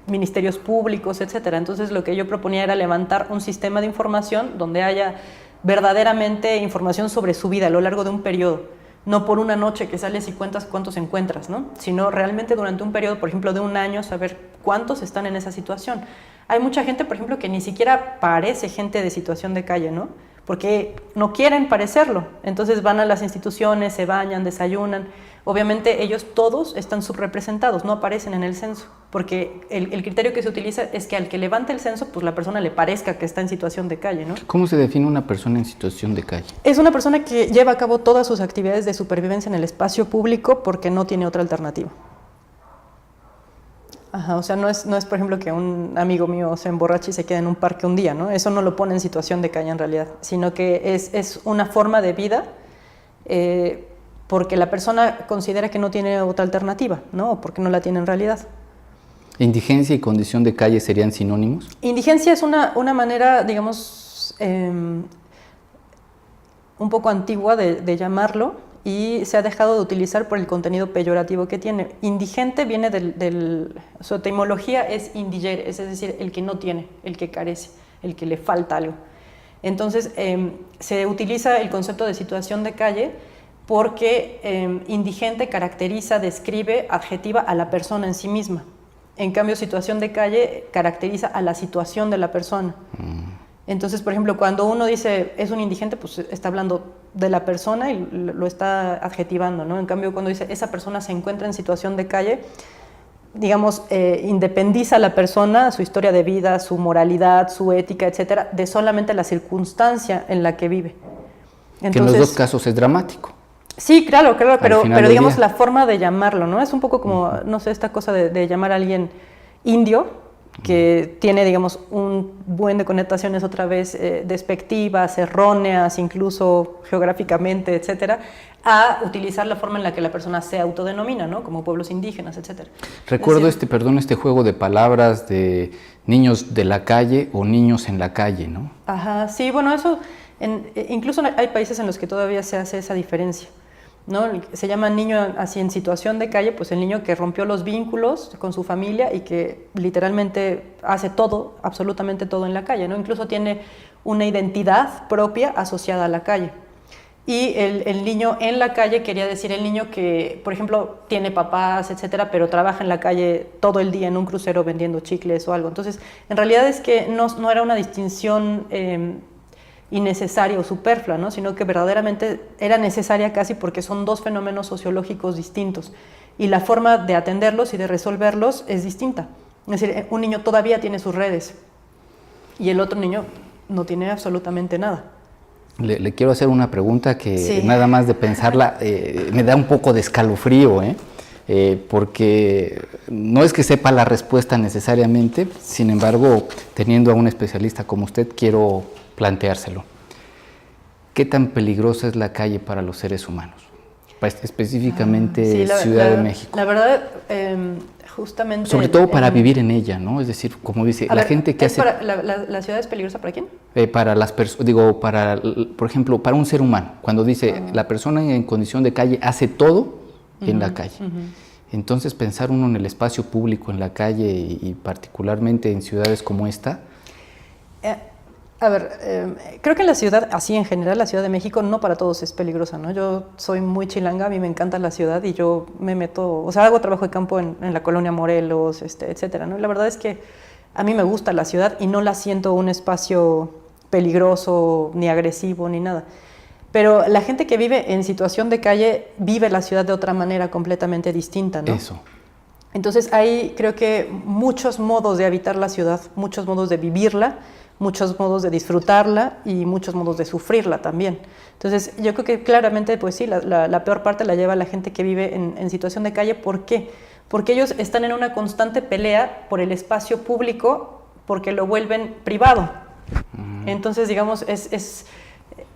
ministerios públicos, etcétera. Entonces lo que yo proponía era levantar un sistema de información donde haya verdaderamente información sobre su vida a lo largo de un periodo, no por una noche que sales y cuentas cuántos encuentras, ¿no? Sino realmente durante un periodo, por ejemplo, de un año, saber cuántos están en esa situación. Hay mucha gente, por ejemplo, que ni siquiera parece gente de situación de calle, ¿no? Porque no quieren parecerlo, entonces van a las instituciones, se bañan, desayunan. Obviamente ellos todos están subrepresentados, no aparecen en el censo, porque el criterio que se utiliza es que al que levante el censo, pues la persona le parezca que está en situación de calle, ¿no? ¿Cómo se define una persona en situación de calle? Es una persona que lleva a cabo todas sus actividades de supervivencia en el espacio público porque no tiene otra alternativa. Ajá, o sea, no es, por ejemplo, que un amigo mío se emborrache y se quede en un parque un día, ¿no? Eso no lo pone en situación de calle en realidad, sino que es una forma de vida porque la persona considera que no tiene otra alternativa, ¿no? O porque no la tiene en realidad. ¿Indigencia y condición de calle serían sinónimos? Indigencia es una manera, digamos, un poco antigua de llamarlo, y se ha dejado de utilizar por el contenido peyorativo que tiene. Indigente viene su etimología es indigere, es decir, el que no tiene, el que carece, el que le falta algo. Entonces, se utiliza el concepto de situación de calle porque indigente caracteriza, describe, adjetiva a la persona en sí misma. En cambio, situación de calle caracteriza a la situación de la persona. Entonces, por ejemplo, cuando uno dice es un indigente, pues está hablando de la persona y lo está adjetivando, ¿no? En cambio, cuando dice esa persona se encuentra en situación de calle, digamos, independiza a la persona, su historia de vida, su moralidad, su ética, etcétera, de solamente la circunstancia en la que vive. Entonces, que en los dos casos es dramático. Sí, claro, pero digamos la forma de llamarlo, ¿no? Es un poco como, no sé, esta cosa de llamar a alguien indio, que tiene, digamos, un buen de connotaciones otra vez despectivas, erróneas, incluso geográficamente, etcétera, a utilizar la forma en la que la persona se autodenomina, ¿no? Como pueblos indígenas, etcétera. Recuerdo este juego de palabras de niños de la calle o niños en la calle, ¿no? Ajá, sí, bueno, eso, incluso hay países en los que todavía se hace esa diferencia. ¿no? Se llama niño así en situación de calle, pues el niño que rompió los vínculos con su familia y que literalmente hace todo, absolutamente todo en la calle, ¿no? Incluso tiene una identidad propia asociada a la calle. Y el niño en la calle quería decir el niño que, por ejemplo, tiene papás, etcétera, pero trabaja en la calle todo el día en un crucero vendiendo chicles o algo. Entonces, en realidad es que no era una distinción innecesaria o superflua, ¿no? Sino que verdaderamente era necesaria casi porque son dos fenómenos sociológicos distintos y la forma de atenderlos y de resolverlos es distinta. Es decir, un niño todavía tiene sus redes y el otro niño no tiene absolutamente nada. Le quiero hacer una pregunta que nada más de pensarla me da un poco de escalofrío, porque no es que sepa la respuesta necesariamente, sin embargo, teniendo a un especialista como usted, quiero planteárselo. ¿Qué tan peligrosa es la calle para los seres humanos? Específicamente Ciudad de México. La verdad, justamente... Sobre todo para vivir en ella, ¿no? Es decir, como dice, la gente que hace... ¿La ciudad es peligrosa para quién? Para las personas, por ejemplo, para un ser humano. Cuando dice, la persona en condición de calle hace todo en la calle. Entonces, pensar uno en el espacio público, en la calle y particularmente en ciudades como esta... creo que la ciudad, así en general, la Ciudad de México, no para todos es peligrosa, ¿no? Yo soy muy chilanga, a mí me encanta la ciudad y yo me meto, o sea, hago trabajo de campo en la colonia Morelos, etcétera, ¿no? La verdad es que a mí me gusta la ciudad y no la siento un espacio peligroso, ni agresivo, ni nada. Pero la gente que vive en situación de calle vive la ciudad de otra manera completamente distinta, ¿no? Eso. Entonces hay, creo que, muchos modos de habitar la ciudad, muchos modos de vivirla, muchos modos de disfrutarla y muchos modos de sufrirla también. Entonces, yo creo que claramente, pues sí, la peor parte la lleva la gente que vive en situación de calle. ¿Por qué? Porque ellos están en una constante pelea por el espacio público porque lo vuelven privado. Entonces, digamos,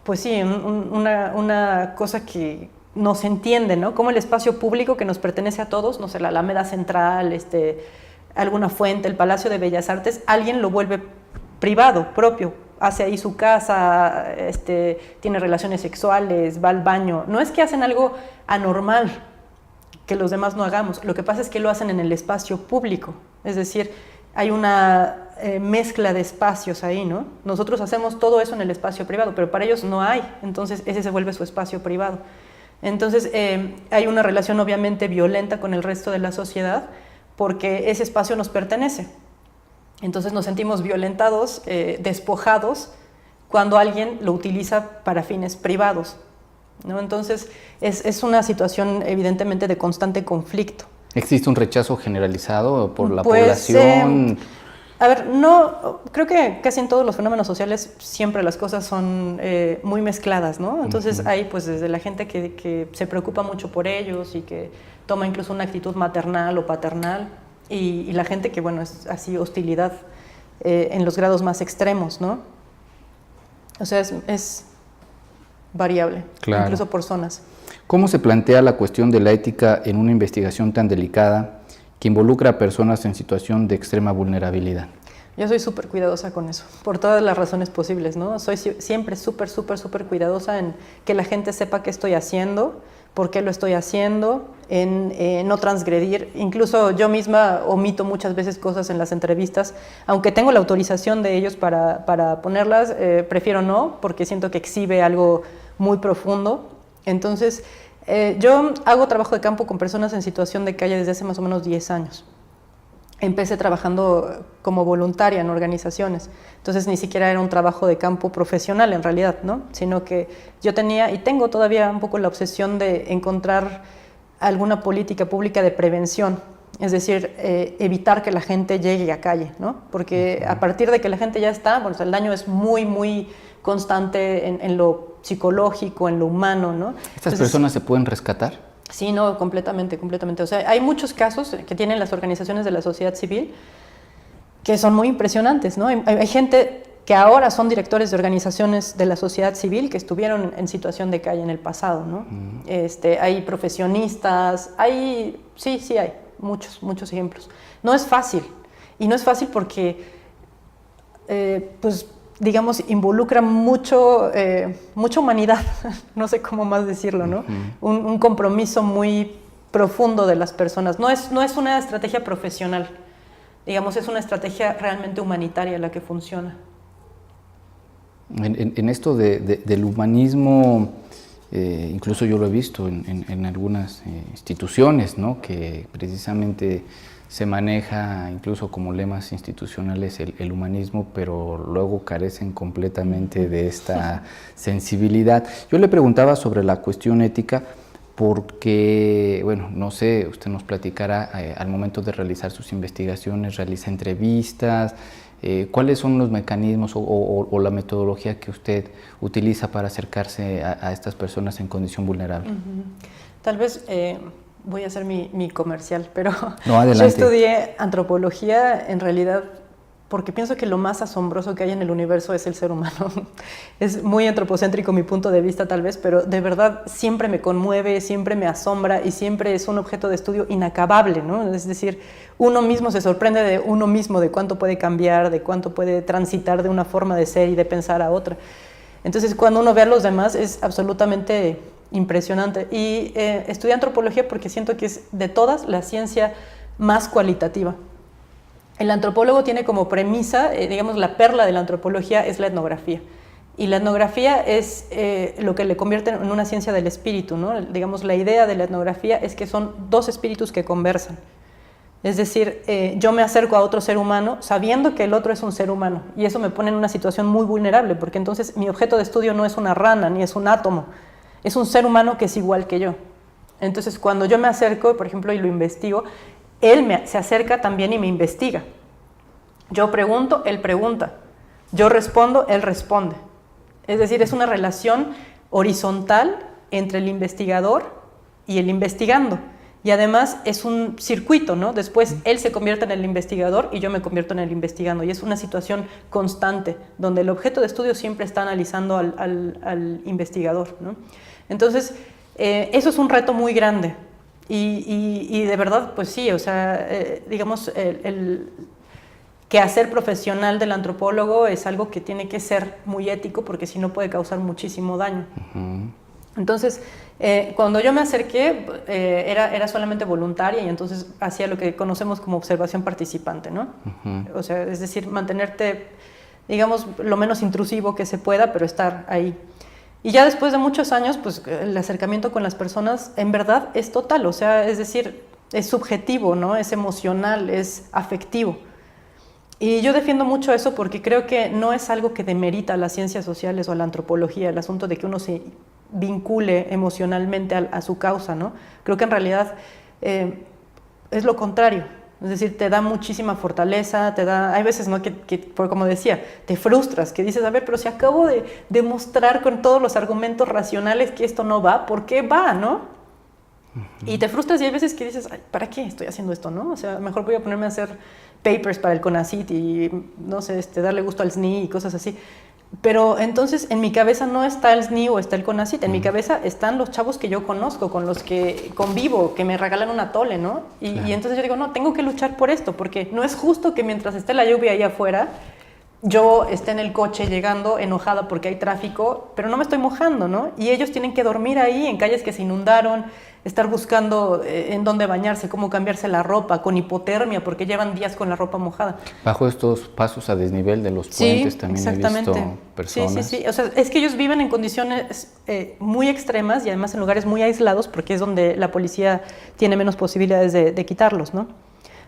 pues sí, una cosa que no se entiende, ¿no? Como el espacio público que nos pertenece a todos, no sé, la Alameda Central, alguna fuente, el Palacio de Bellas Artes, alguien lo vuelve privado, propio, hace ahí su casa, tiene relaciones sexuales, va al baño. No es que hacen algo anormal que los demás no hagamos, lo que pasa es que lo hacen en el espacio público, es decir, hay una mezcla de espacios ahí, ¿no? Nosotros hacemos todo eso en el espacio privado, pero para ellos no hay, entonces ese se vuelve su espacio privado. Entonces hay una relación obviamente violenta con el resto de la sociedad porque ese espacio nos pertenece. Entonces nos sentimos violentados, despojados, cuando alguien lo utiliza para fines privados, ¿no? Entonces es una situación evidentemente de constante conflicto. ¿Existe un rechazo generalizado por la población? No, creo que casi en todos los fenómenos sociales siempre las cosas son muy mezcladas, ¿no? Entonces hay pues desde la gente que se preocupa mucho por ellos y que toma incluso una actitud maternal o paternal, y la gente que, bueno, es así hostilidad en los grados más extremos, ¿no? O sea, es variable, claro, incluso por zonas. ¿Cómo se plantea la cuestión de la ética en una investigación tan delicada que involucra a personas en situación de extrema vulnerabilidad? Yo soy súper cuidadosa con eso, por todas las razones posibles, ¿no? Soy siempre súper cuidadosa en que la gente sepa qué estoy haciendo, por qué lo estoy haciendo, en no transgredir. Incluso yo misma omito muchas veces cosas en las entrevistas, aunque tengo la autorización de ellos para ponerlas, prefiero no, porque siento que exhibe algo muy profundo. Entonces, yo hago trabajo de campo con personas en situación de calle desde hace más o menos 10 años. Empecé trabajando como voluntaria en organizaciones, entonces ni siquiera era un trabajo de campo profesional en realidad, ¿no? Sino que yo tenía y tengo todavía un poco la obsesión de encontrar alguna política pública de prevención, es decir, evitar que la gente llegue a calle, ¿no? Porque a partir de que la gente ya está, bueno, o sea, el daño es muy constante en lo psicológico, en lo humano, ¿no? ¿Estas personas se pueden rescatar? Sí, no, completamente. O sea, hay muchos casos que tienen las organizaciones de la sociedad civil que son muy impresionantes, ¿no? Hay gente que ahora son directores de organizaciones de la sociedad civil que estuvieron en situación de calle en el pasado, ¿no? Hay profesionistas, hay muchos ejemplos. No es fácil, y no es fácil porque, pues, digamos, involucra mucho, mucha humanidad, no sé cómo más decirlo, ¿no? Un compromiso muy profundo de las personas. No es una estrategia profesional, digamos, es una estrategia realmente humanitaria la que funciona. En esto del humanismo, incluso yo lo he visto en algunas instituciones, ¿no? Que precisamente se maneja incluso como lemas institucionales el humanismo, pero luego carecen completamente de esta sensibilidad. Yo le preguntaba sobre la cuestión ética porque, bueno, no sé, usted nos platicará al momento de realizar sus investigaciones, realiza entrevistas, ¿cuáles son los mecanismos o la metodología que usted utiliza para acercarse a estas personas en condición vulnerable? Tal vez voy a hacer mi comercial, pero no, adelante. Yo estudié antropología en realidad porque pienso que lo más asombroso que hay en el universo es el ser humano. Es muy antropocéntrico mi punto de vista tal vez, pero de verdad siempre me conmueve, siempre me asombra y siempre es un objeto de estudio inacabable, ¿no? Es decir, uno mismo se sorprende de uno mismo, de cuánto puede cambiar, de cuánto puede transitar de una forma de ser y de pensar a otra. Entonces, cuando uno ve a los demás es absolutamente impresionante. Y estudié antropología porque siento que es de todas la ciencia más cualitativa. El antropólogo tiene como premisa, digamos, la perla de la antropología es la etnografía. Y la etnografía es lo que le convierte en una ciencia del espíritu, ¿no? Digamos, la idea de la etnografía es que son dos espíritus que conversan. Es decir, yo me acerco a otro ser humano sabiendo que el otro es un ser humano. Y eso me pone en una situación muy vulnerable, porque entonces mi objeto de estudio no es una rana ni es un átomo, es un ser humano que es igual que yo. Entonces, cuando yo me acerco, por ejemplo, y lo investigo, él se acerca también y me investiga. Yo pregunto, él pregunta. Yo respondo, él responde. Es decir, es una relación horizontal entre el investigador y el investigando. Y además es un circuito, ¿no? Después él se convierte en el investigador y yo me convierto en el investigando. Y es una situación constante, donde el objeto de estudio siempre está analizando al investigador, ¿no? Entonces, eso es un reto muy grande. Y de verdad, pues sí, o sea, digamos, el quehacer profesional del antropólogo es algo que tiene que ser muy ético, porque si no puede causar muchísimo daño. Entonces, cuando yo me acerqué, era solamente voluntaria y entonces hacía lo que conocemos como observación participante, ¿no? O sea, es decir, mantenerte, digamos, lo menos intrusivo que se pueda, pero estar ahí. Y ya después de muchos años, pues el acercamiento con las personas en verdad es total, o sea, es decir, es subjetivo, ¿no? Es emocional, es afectivo. Y yo defiendo mucho eso porque creo que no es algo que demerita a las ciencias sociales o a la antropología, el asunto de que uno se vincule emocionalmente a su causa, ¿no? Creo que en realidad es lo contrario. Es decir, te da muchísima fortaleza, hay veces, ¿no? que como decía, te frustras, que dices, a ver, pero si acabo de demostrar con todos los argumentos racionales que esto no va, ¿por qué va, no? Y te frustras y hay veces que dices, ay, ¿para qué estoy haciendo esto, no? O sea, mejor voy a ponerme a hacer papers para el CONACYT y, no sé, darle gusto al SNI y cosas así. Pero entonces en mi cabeza no está el SNI o está el CONACYT, en mi cabeza están los chavos que yo conozco, con los que convivo, que me regalan un atole, ¿no? Y entonces yo digo, no, tengo que luchar por esto, porque no es justo que mientras esté la lluvia ahí afuera, yo esté en el coche llegando enojada porque hay tráfico, pero no me estoy mojando, ¿no? Y ellos tienen que dormir ahí en calles que se inundaron, estar buscando en dónde bañarse, cómo cambiarse la ropa, con hipotermia, porque llevan días con la ropa mojada. Bajo estos pasos a desnivel de los puentes también he visto personas. Sí. O sea, es que ellos viven en condiciones muy extremas y además en lugares muy aislados, porque es donde la policía tiene menos posibilidades de quitarlos, ¿no?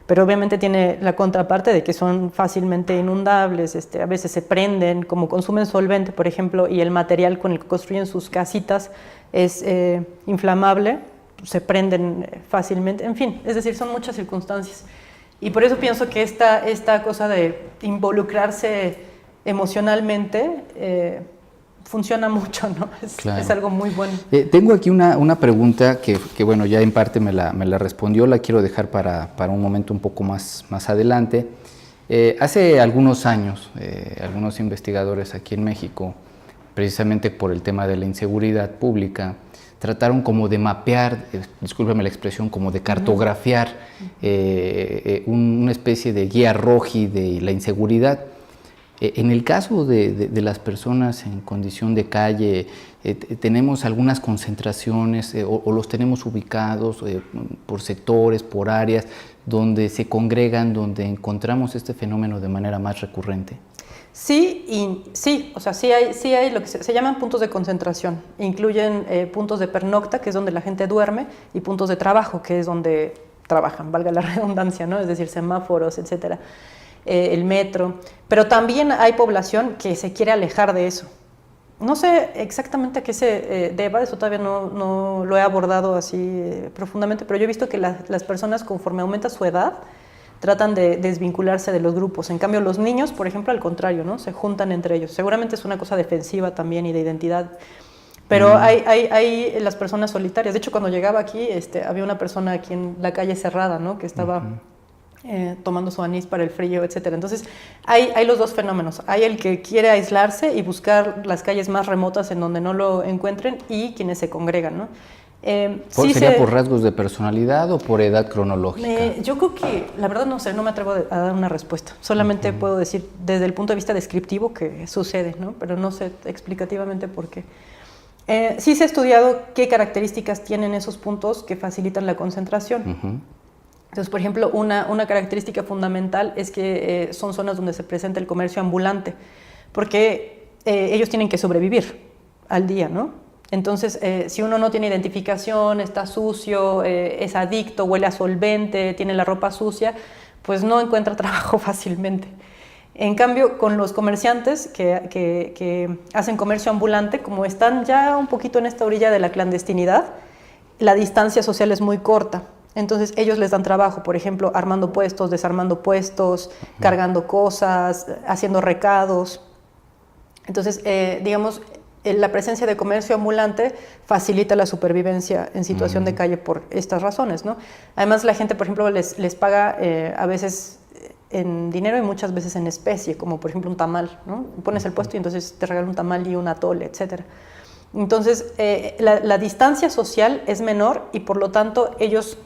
Pero obviamente tiene la contraparte de que son fácilmente inundables, a veces se prenden, como consumen solvente, por ejemplo, y el material con el que construyen sus casitas es inflamable, se prenden fácilmente, en fin, es decir, son muchas circunstancias. Y por eso pienso que esta cosa de involucrarse emocionalmente funciona mucho, ¿no? Es algo muy bueno. Tengo aquí una pregunta que, bueno, ya en parte me la respondió, la quiero dejar para un momento un poco más adelante. Hace algunos años, algunos investigadores aquí en México, precisamente por el tema de la inseguridad pública, trataron como de mapear, discúlpeme la expresión, como de cartografiar una especie de guía roji de la inseguridad. En el caso de las personas en condición de calle, ¿tenemos algunas concentraciones o los tenemos ubicados por sectores, por áreas, donde se congregan, donde encontramos este fenómeno de manera más recurrente? Sí, sí, o sea, sí hay lo que se llaman puntos de concentración. Incluyen puntos de pernocta, que es donde la gente duerme, y puntos de trabajo, que es donde trabajan, valga la redundancia, ¿no? Es decir, semáforos, etcétera, el metro. Pero también hay población que se quiere alejar de eso. No sé exactamente a qué se deba, eso todavía no lo he abordado así profundamente, pero yo he visto que las personas, conforme aumenta su edad, tratan de desvincularse de los grupos. En cambio, los niños, por ejemplo, al contrario, ¿no? Se juntan entre ellos. Seguramente es una cosa defensiva también y de identidad. Pero hay las personas solitarias. De hecho, cuando llegaba aquí, había una persona aquí en la calle Cerrada, ¿no? Que estaba tomando su anís para el frío, etcétera. Entonces, hay los dos fenómenos. Hay el que quiere aislarse y buscar las calles más remotas en donde no lo encuentren, y quienes se congregan, ¿no? ¿Sería por rasgos de personalidad o por edad cronológica? Yo creo que, la verdad no sé, no me atrevo a dar una respuesta. Solamente puedo decir desde el punto de vista descriptivo que sucede, ¿no? Pero no sé explicativamente por qué. Sí se ha estudiado qué características tienen esos puntos que facilitan la concentración. Entonces, por ejemplo, una característica fundamental es que son zonas donde se presenta el comercio ambulante, porque ellos tienen que sobrevivir al día, ¿no? Entonces, si uno no tiene identificación, está sucio, es adicto, huele a solvente, tiene la ropa sucia, pues no encuentra trabajo fácilmente. En cambio, con los comerciantes que hacen comercio ambulante, como están ya un poquito en esta orilla de la clandestinidad, la distancia social es muy corta. Entonces, ellos les dan trabajo, por ejemplo, armando puestos, desarmando puestos, cargando cosas, haciendo recados. Entonces, digamos, la presencia de comercio ambulante facilita la supervivencia en situación de calle por estas razones, ¿no? Además, la gente, por ejemplo, les paga a veces en dinero y muchas veces en especie, como por ejemplo un tamal, ¿no? Pones el puesto y entonces te regalan un tamal y un atole, etc. Entonces, la distancia social es menor y por lo tanto ellos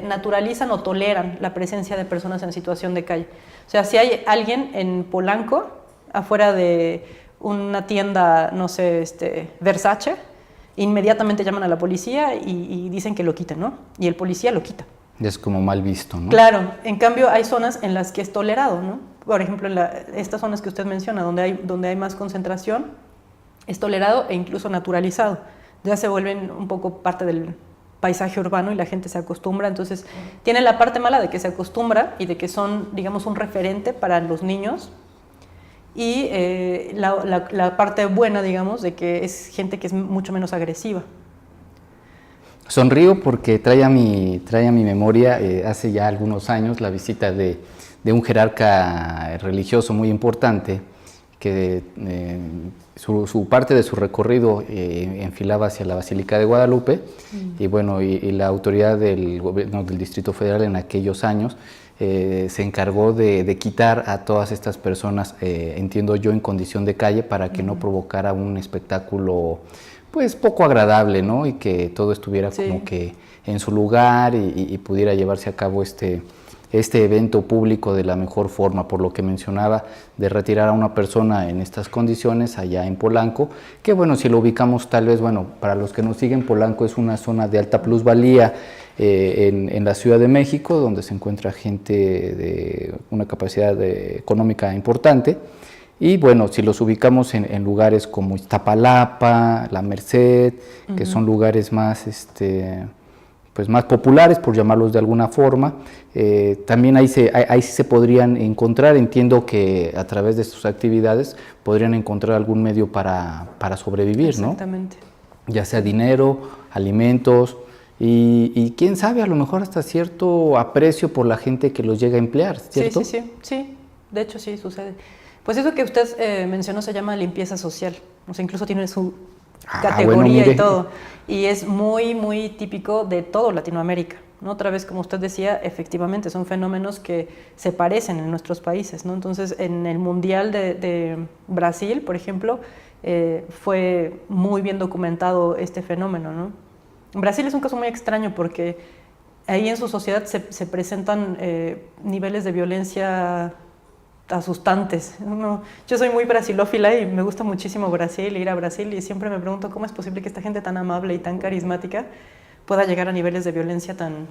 naturalizan o toleran la presencia de personas en situación de calle. O sea, si hay alguien en Polanco, afuera de una tienda, no sé, Versace, inmediatamente llaman a la policía y dicen que lo quiten, ¿no? Y el policía lo quita. Es como mal visto, ¿no? Claro, en cambio hay zonas en las que es tolerado, ¿no? Por ejemplo, estas zonas que usted menciona, donde hay más concentración, es tolerado e incluso naturalizado. Ya se vuelven un poco parte del paisaje urbano y la gente se acostumbra. Entonces, tiene la parte mala de que se acostumbra y de que son, digamos, un referente para los niños, y la parte buena, digamos, de que es gente que es mucho menos agresiva. Sonrío porque trae a mi memoria hace ya algunos años la visita de un jerarca religioso muy importante que su parte de su recorrido enfilaba hacia la Basílica de Guadalupe y bueno, y la autoridad del gobierno del Distrito Federal en aquellos años se encargó de quitar a todas estas personas, entiendo yo, en condición de calle para que no provocara un espectáculo pues poco agradable, ¿no? Y que todo estuviera como que en su lugar y pudiera llevarse a cabo este evento público de la mejor forma, por lo que mencionaba de retirar a una persona en estas condiciones allá en Polanco, que bueno, si lo ubicamos tal vez, bueno, para los que nos siguen, Polanco es una zona de alta plusvalía en la Ciudad de México, donde se encuentra gente de una capacidad económica importante. Y bueno, si los ubicamos en lugares como Iztapalapa, La Merced, que son lugares más, pues más populares, por llamarlos de alguna forma, también ahí sí se podrían encontrar, entiendo que a través de sus actividades podrían encontrar algún medio para sobrevivir, ¿no? Exactamente. Ya sea dinero, alimentos y quién sabe, a lo mejor hasta cierto aprecio por la gente que los llega a emplear, ¿cierto? Sí, de hecho sí sucede. Pues eso que usted mencionó se llama limpieza social, o sea, incluso tiene su categoría y todo, y es muy, muy típico de todo Latinoamérica, ¿no? Otra vez, como usted decía, efectivamente son fenómenos que se parecen en nuestros países, ¿no? Entonces, en el Mundial de Brasil, por ejemplo, fue muy bien documentado este fenómeno, ¿no? Brasil es un caso muy extraño porque ahí en su sociedad se presentan niveles de violencia asustantes. Yo soy muy brasilófila y me gusta muchísimo Brasil, ir a Brasil, y siempre me pregunto cómo es posible que esta gente tan amable y tan carismática pueda llegar a niveles de violencia tan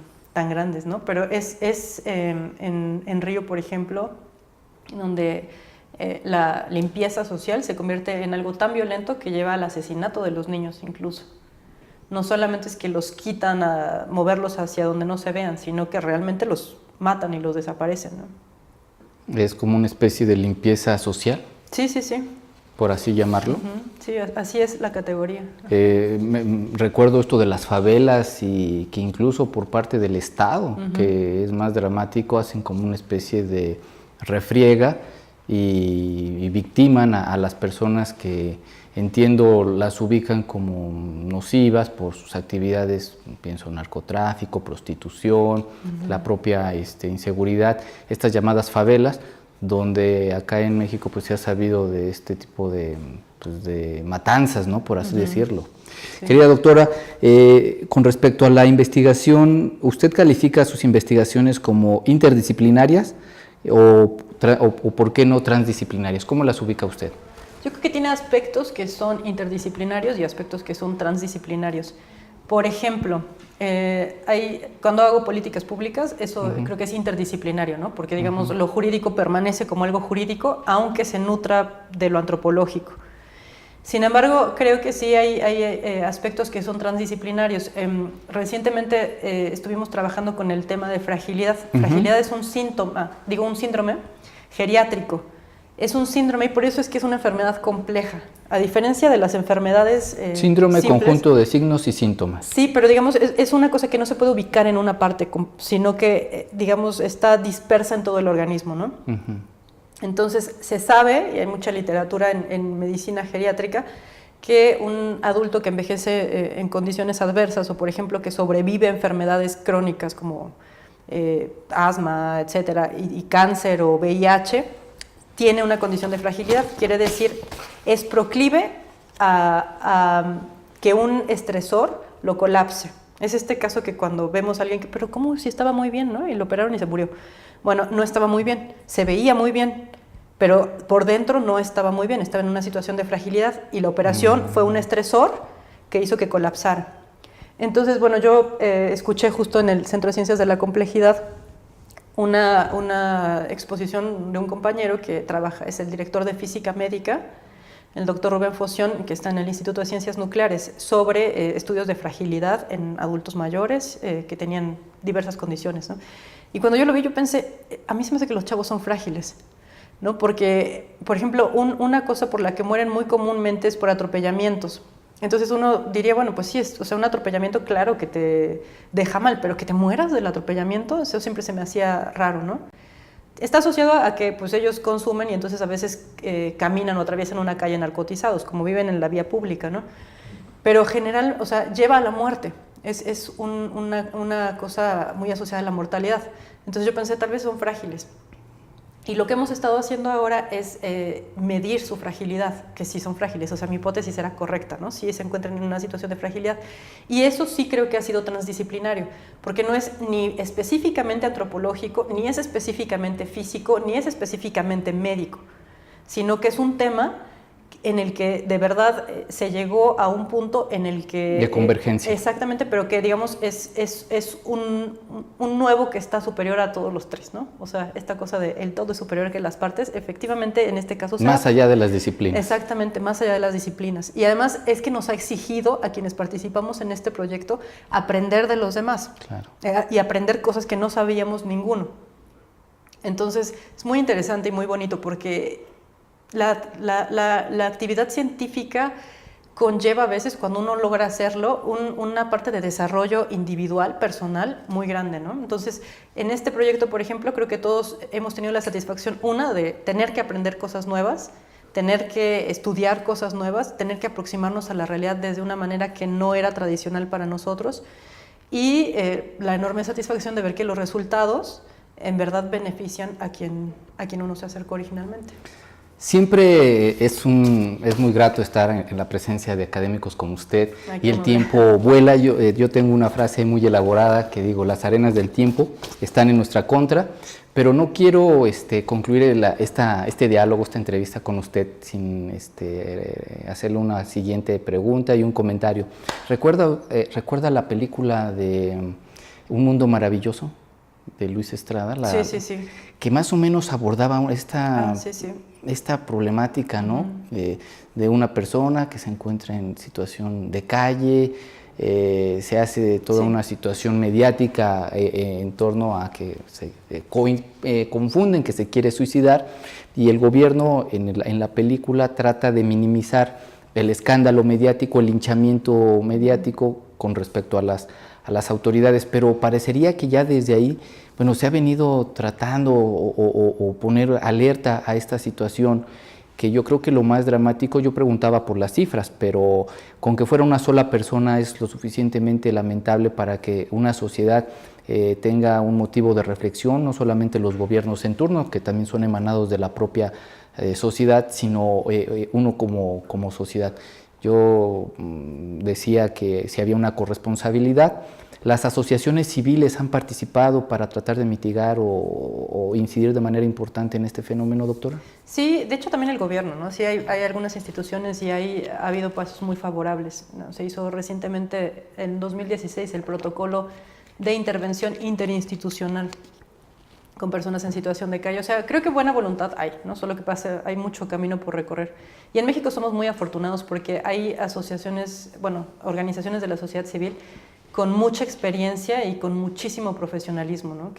grandes, ¿no? Pero es en Río, por ejemplo, donde la limpieza social se convierte en algo tan violento que lleva al asesinato de los niños incluso. No solamente es que los quitan a moverlos hacia donde no se vean, sino que realmente los matan y los desaparecen, ¿no? Es como una especie de limpieza social. Sí, sí, sí. Por así llamarlo. Sí, así es la categoría. Recuerdo esto de las favelas y que incluso por parte del Estado, que es más dramático, hacen como una especie de refriega y victiman a las personas que, entiendo, las ubican como nocivas por sus actividades, pienso narcotráfico, prostitución, la propia inseguridad, estas llamadas favelas, donde acá en México pues se ha sabido de este tipo de matanzas, ¿no? Por así decirlo. Sí. Querida doctora, con respecto a la investigación, ¿usted califica sus investigaciones como interdisciplinarias o por qué no transdisciplinarias? ¿Cómo las ubica usted? Yo creo que tiene aspectos que son interdisciplinarios y aspectos que son transdisciplinarios. Por ejemplo, cuando hago políticas públicas, eso creo que es interdisciplinario, ¿no? Porque, digamos, lo jurídico permanece como algo jurídico, aunque se nutra de lo antropológico. Sin embargo, creo que sí hay aspectos que son transdisciplinarios. Recientemente estuvimos trabajando con el tema de fragilidad. Fragilidad es un síndrome geriátrico. Es un síndrome y por eso es que es una enfermedad compleja, a diferencia de las enfermedades síndrome simples. Conjunto de signos y síntomas. Sí, pero digamos, es una cosa que no se puede ubicar en una parte, sino que, digamos, está dispersa en todo el organismo, ¿no? Entonces, se sabe, y hay mucha literatura en medicina geriátrica, que un adulto que envejece en condiciones adversas o, por ejemplo, que sobrevive a enfermedades crónicas como asma, etcétera, y cáncer o VIH, tiene una condición de fragilidad, quiere decir, es proclive a que un estresor lo colapse. Es este caso que cuando vemos a alguien que, pero ¿cómo si estaba muy bien, ¿no? Y lo operaron y se murió. Bueno, no estaba muy bien, se veía muy bien, pero por dentro no estaba muy bien, estaba en una situación de fragilidad y la operación fue un estresor que hizo que colapsara. Entonces, bueno, yo escuché justo en el Centro de Ciencias de la Complejidad una exposición de un compañero que trabaja, es el director de física médica, el doctor Rubén Foción, que está en el Instituto de Ciencias Nucleares, sobre estudios de fragilidad en adultos mayores que tenían diversas condiciones, ¿no? Y cuando yo lo vi, yo pensé, a mí se me hace que los chavos son frágiles, ¿no? Porque, por ejemplo, una cosa por la que mueren muy comúnmente es por atropellamientos. Entonces uno diría, bueno, pues sí, o sea, un atropellamiento claro que te deja mal, pero que te mueras del atropellamiento, eso siempre se me hacía raro, ¿no? Está asociado a que pues ellos consumen y entonces a veces caminan o atraviesan una calle narcotizados, como viven en la vía pública, ¿no? Pero general, o sea, lleva a la muerte, es una cosa muy asociada a la mortalidad. Entonces yo pensé, tal vez son frágiles. Y lo que hemos estado haciendo ahora es medir su fragilidad, que sí son frágiles, o sea, mi hipótesis era correcta, ¿no? Sí se encuentran en una situación de fragilidad. Y eso sí creo que ha sido transdisciplinario, porque no es ni específicamente antropológico, ni es específicamente físico, ni es específicamente médico, sino que es un tema en el que de verdad se llegó a un punto en el que... De convergencia. Exactamente, pero que digamos es un nuevo que está superior a todos los tres, ¿no? O sea, esta cosa de el todo es superior que las partes, efectivamente en este caso... Más allá de las disciplinas. Exactamente, más allá de las disciplinas. Y además es que nos ha exigido a quienes participamos en este proyecto aprender de los demás. Claro. Y aprender cosas que no sabíamos ninguno. Entonces es muy interesante y muy bonito porque... La actividad científica conlleva a veces, cuando uno logra hacerlo, una parte de desarrollo individual, personal, muy grande, ¿no? Entonces, en este proyecto, por ejemplo, creo que todos hemos tenido la satisfacción, de tener que aprender cosas nuevas, tener que estudiar cosas nuevas, tener que aproximarnos a la realidad desde una manera que no era tradicional para nosotros, y la enorme satisfacción de ver que los resultados en verdad benefician a quien uno se acercó originalmente. Siempre es muy grato estar en la presencia de académicos como usted. Ay, y el tiempo vuela. Yo tengo una frase muy elaborada que digo: las arenas del tiempo están en nuestra contra, pero no quiero concluir este diálogo, esta entrevista con usted sin hacerle una siguiente pregunta y un comentario. ¿Recuerda la película de Un Mundo Maravilloso de Luis Estrada? Sí. Que más o menos abordaba Sí. esta problemática, ¿no? De una persona que se encuentra en situación de calle, se hace toda una situación mediática en torno a que se confunden que se quiere suicidar, y el gobierno en la película trata de minimizar el escándalo mediático, el linchamiento mediático con respecto a las autoridades, pero parecería que ya desde ahí, bueno, se ha venido tratando o poner alerta a esta situación, que yo creo que lo más dramático, yo preguntaba por las cifras, pero con que fuera una sola persona es lo suficientemente lamentable para que una sociedad tenga un motivo de reflexión, no solamente los gobiernos en turno, que también son emanados de la propia sociedad, sino uno como sociedad. Yo decía que si había una corresponsabilidad. ¿Las asociaciones civiles han participado para tratar de mitigar o incidir de manera importante en este fenómeno, doctora? Sí, de hecho también el gobierno, ¿no? Sí hay algunas instituciones y ha habido pasos muy favorables, ¿no? Se hizo recientemente, en 2016, el protocolo de intervención interinstitucional con personas en situación de calle. O sea, creo que buena voluntad hay, ¿no? Solo que pasa, hay mucho camino por recorrer. Y en México somos muy afortunados porque hay asociaciones, organizaciones de la sociedad civil con mucha experiencia y con muchísimo profesionalismo, ¿no?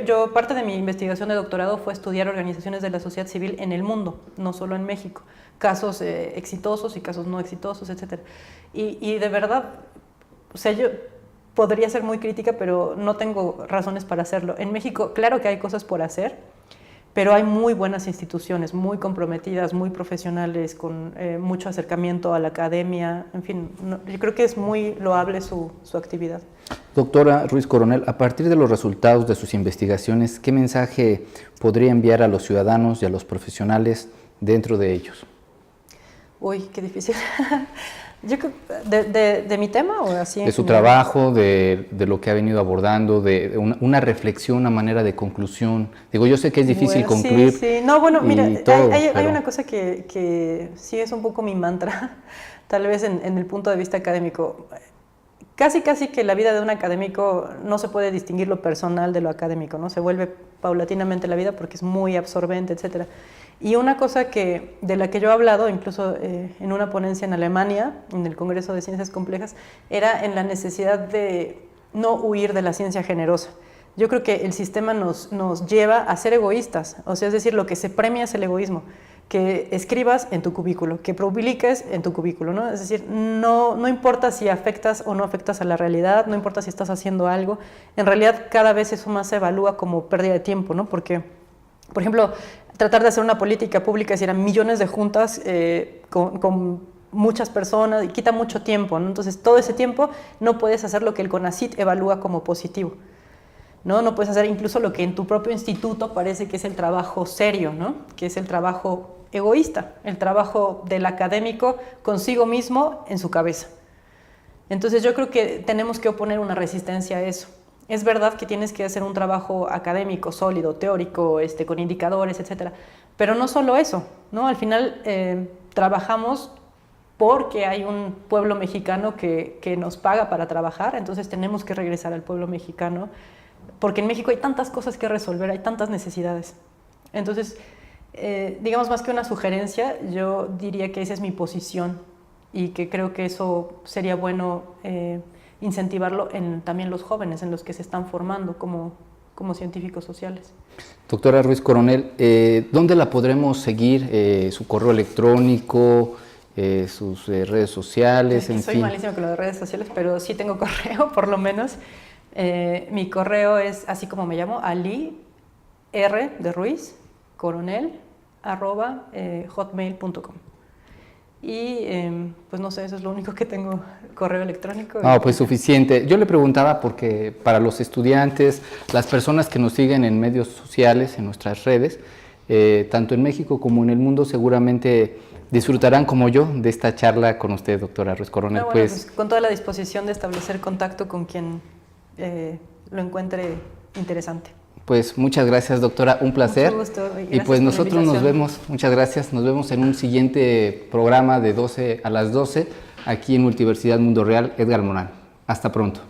Yo parte de mi investigación de doctorado fue estudiar organizaciones de la sociedad civil en el mundo, no solo en México, casos exitosos y casos no exitosos, etc. Y de verdad, yo podría ser muy crítica, pero no tengo razones para hacerlo. En México, claro que hay cosas por hacer, pero hay muy buenas instituciones, muy comprometidas, muy profesionales, con mucho acercamiento a la academia, en fin, yo creo que es muy loable su actividad. Doctora Ruiz Coronel, a partir de los resultados de sus investigaciones, ¿qué mensaje podría enviar a los ciudadanos y a los profesionales dentro de ellos? Uy, qué difícil. Yo creo, ¿de mi tema o así? De su trabajo, de lo que ha venido abordando, de una reflexión, una manera de conclusión. Digo, yo sé que es difícil concluir. Sí. No, bueno, mira, hay una cosa que sí es un poco mi mantra, tal vez en el punto de vista académico. Casi que la vida de un académico no se puede distinguir lo personal de lo académico, ¿no? Se vuelve paulatinamente la vida porque es muy absorbente, etcétera. Y una cosa de la que yo he hablado, incluso en una ponencia en Alemania, en el Congreso de Ciencias Complejas, era en la necesidad de no huir de la ciencia generosa. Yo creo que el sistema nos lleva a ser egoístas, o sea, es decir, lo que se premia es el egoísmo, que escribas en tu cubículo, que publiques en tu cubículo, ¿no? Es decir, no importa si afectas o no afectas a la realidad, no importa si estás haciendo algo, en realidad cada vez eso más se evalúa como pérdida de tiempo, ¿no? Porque, por ejemplo, tratar de hacer una política pública, es decir, a millones de juntas con muchas personas, y quita mucho tiempo, ¿no? Entonces, todo ese tiempo no puedes hacer lo que el CONACYT evalúa como positivo, ¿no? No puedes hacer incluso lo que en tu propio instituto parece que es el trabajo serio, ¿no? Que es el trabajo egoísta, el trabajo del académico consigo mismo en su cabeza. Entonces, yo creo que tenemos que oponer una resistencia a eso. Es verdad que tienes que hacer un trabajo académico, sólido, teórico, con indicadores, etcétera, pero no solo eso, ¿no? Al final trabajamos porque hay un pueblo mexicano que nos paga para trabajar, entonces tenemos que regresar al pueblo mexicano, porque en México hay tantas cosas que resolver, hay tantas necesidades. Entonces, digamos, más que una sugerencia, yo diría que esa es mi posición y que creo que eso sería bueno incentivarlo en también los jóvenes, en los que se están formando como científicos sociales. Doctora Ruiz Coronel, ¿dónde la podremos seguir? ¿Su correo electrónico, sus redes sociales? Soy malísima con las redes sociales, pero sí tengo correo, por lo menos. Mi correo es, así como me llamo, Ali R de Ruiz, Coronel, @hotmail.com. Y pues no sé, eso es lo único que tengo, correo electrónico. No, pues suficiente. Yo le preguntaba porque para los estudiantes, las personas que nos siguen en medios sociales, en nuestras redes, tanto en México como en el mundo, seguramente disfrutarán como yo de esta charla con usted, doctora Ruiz Coronel. Bueno, pues con toda la disposición de establecer contacto con quien lo encuentre interesante. Pues muchas gracias, doctora, un placer. Mucho gusto. Y pues nosotros nos vemos, muchas gracias, nos vemos en un siguiente programa de 12 a las 12 aquí en Multiversidad Mundo Real. Edgar Morán. Hasta pronto.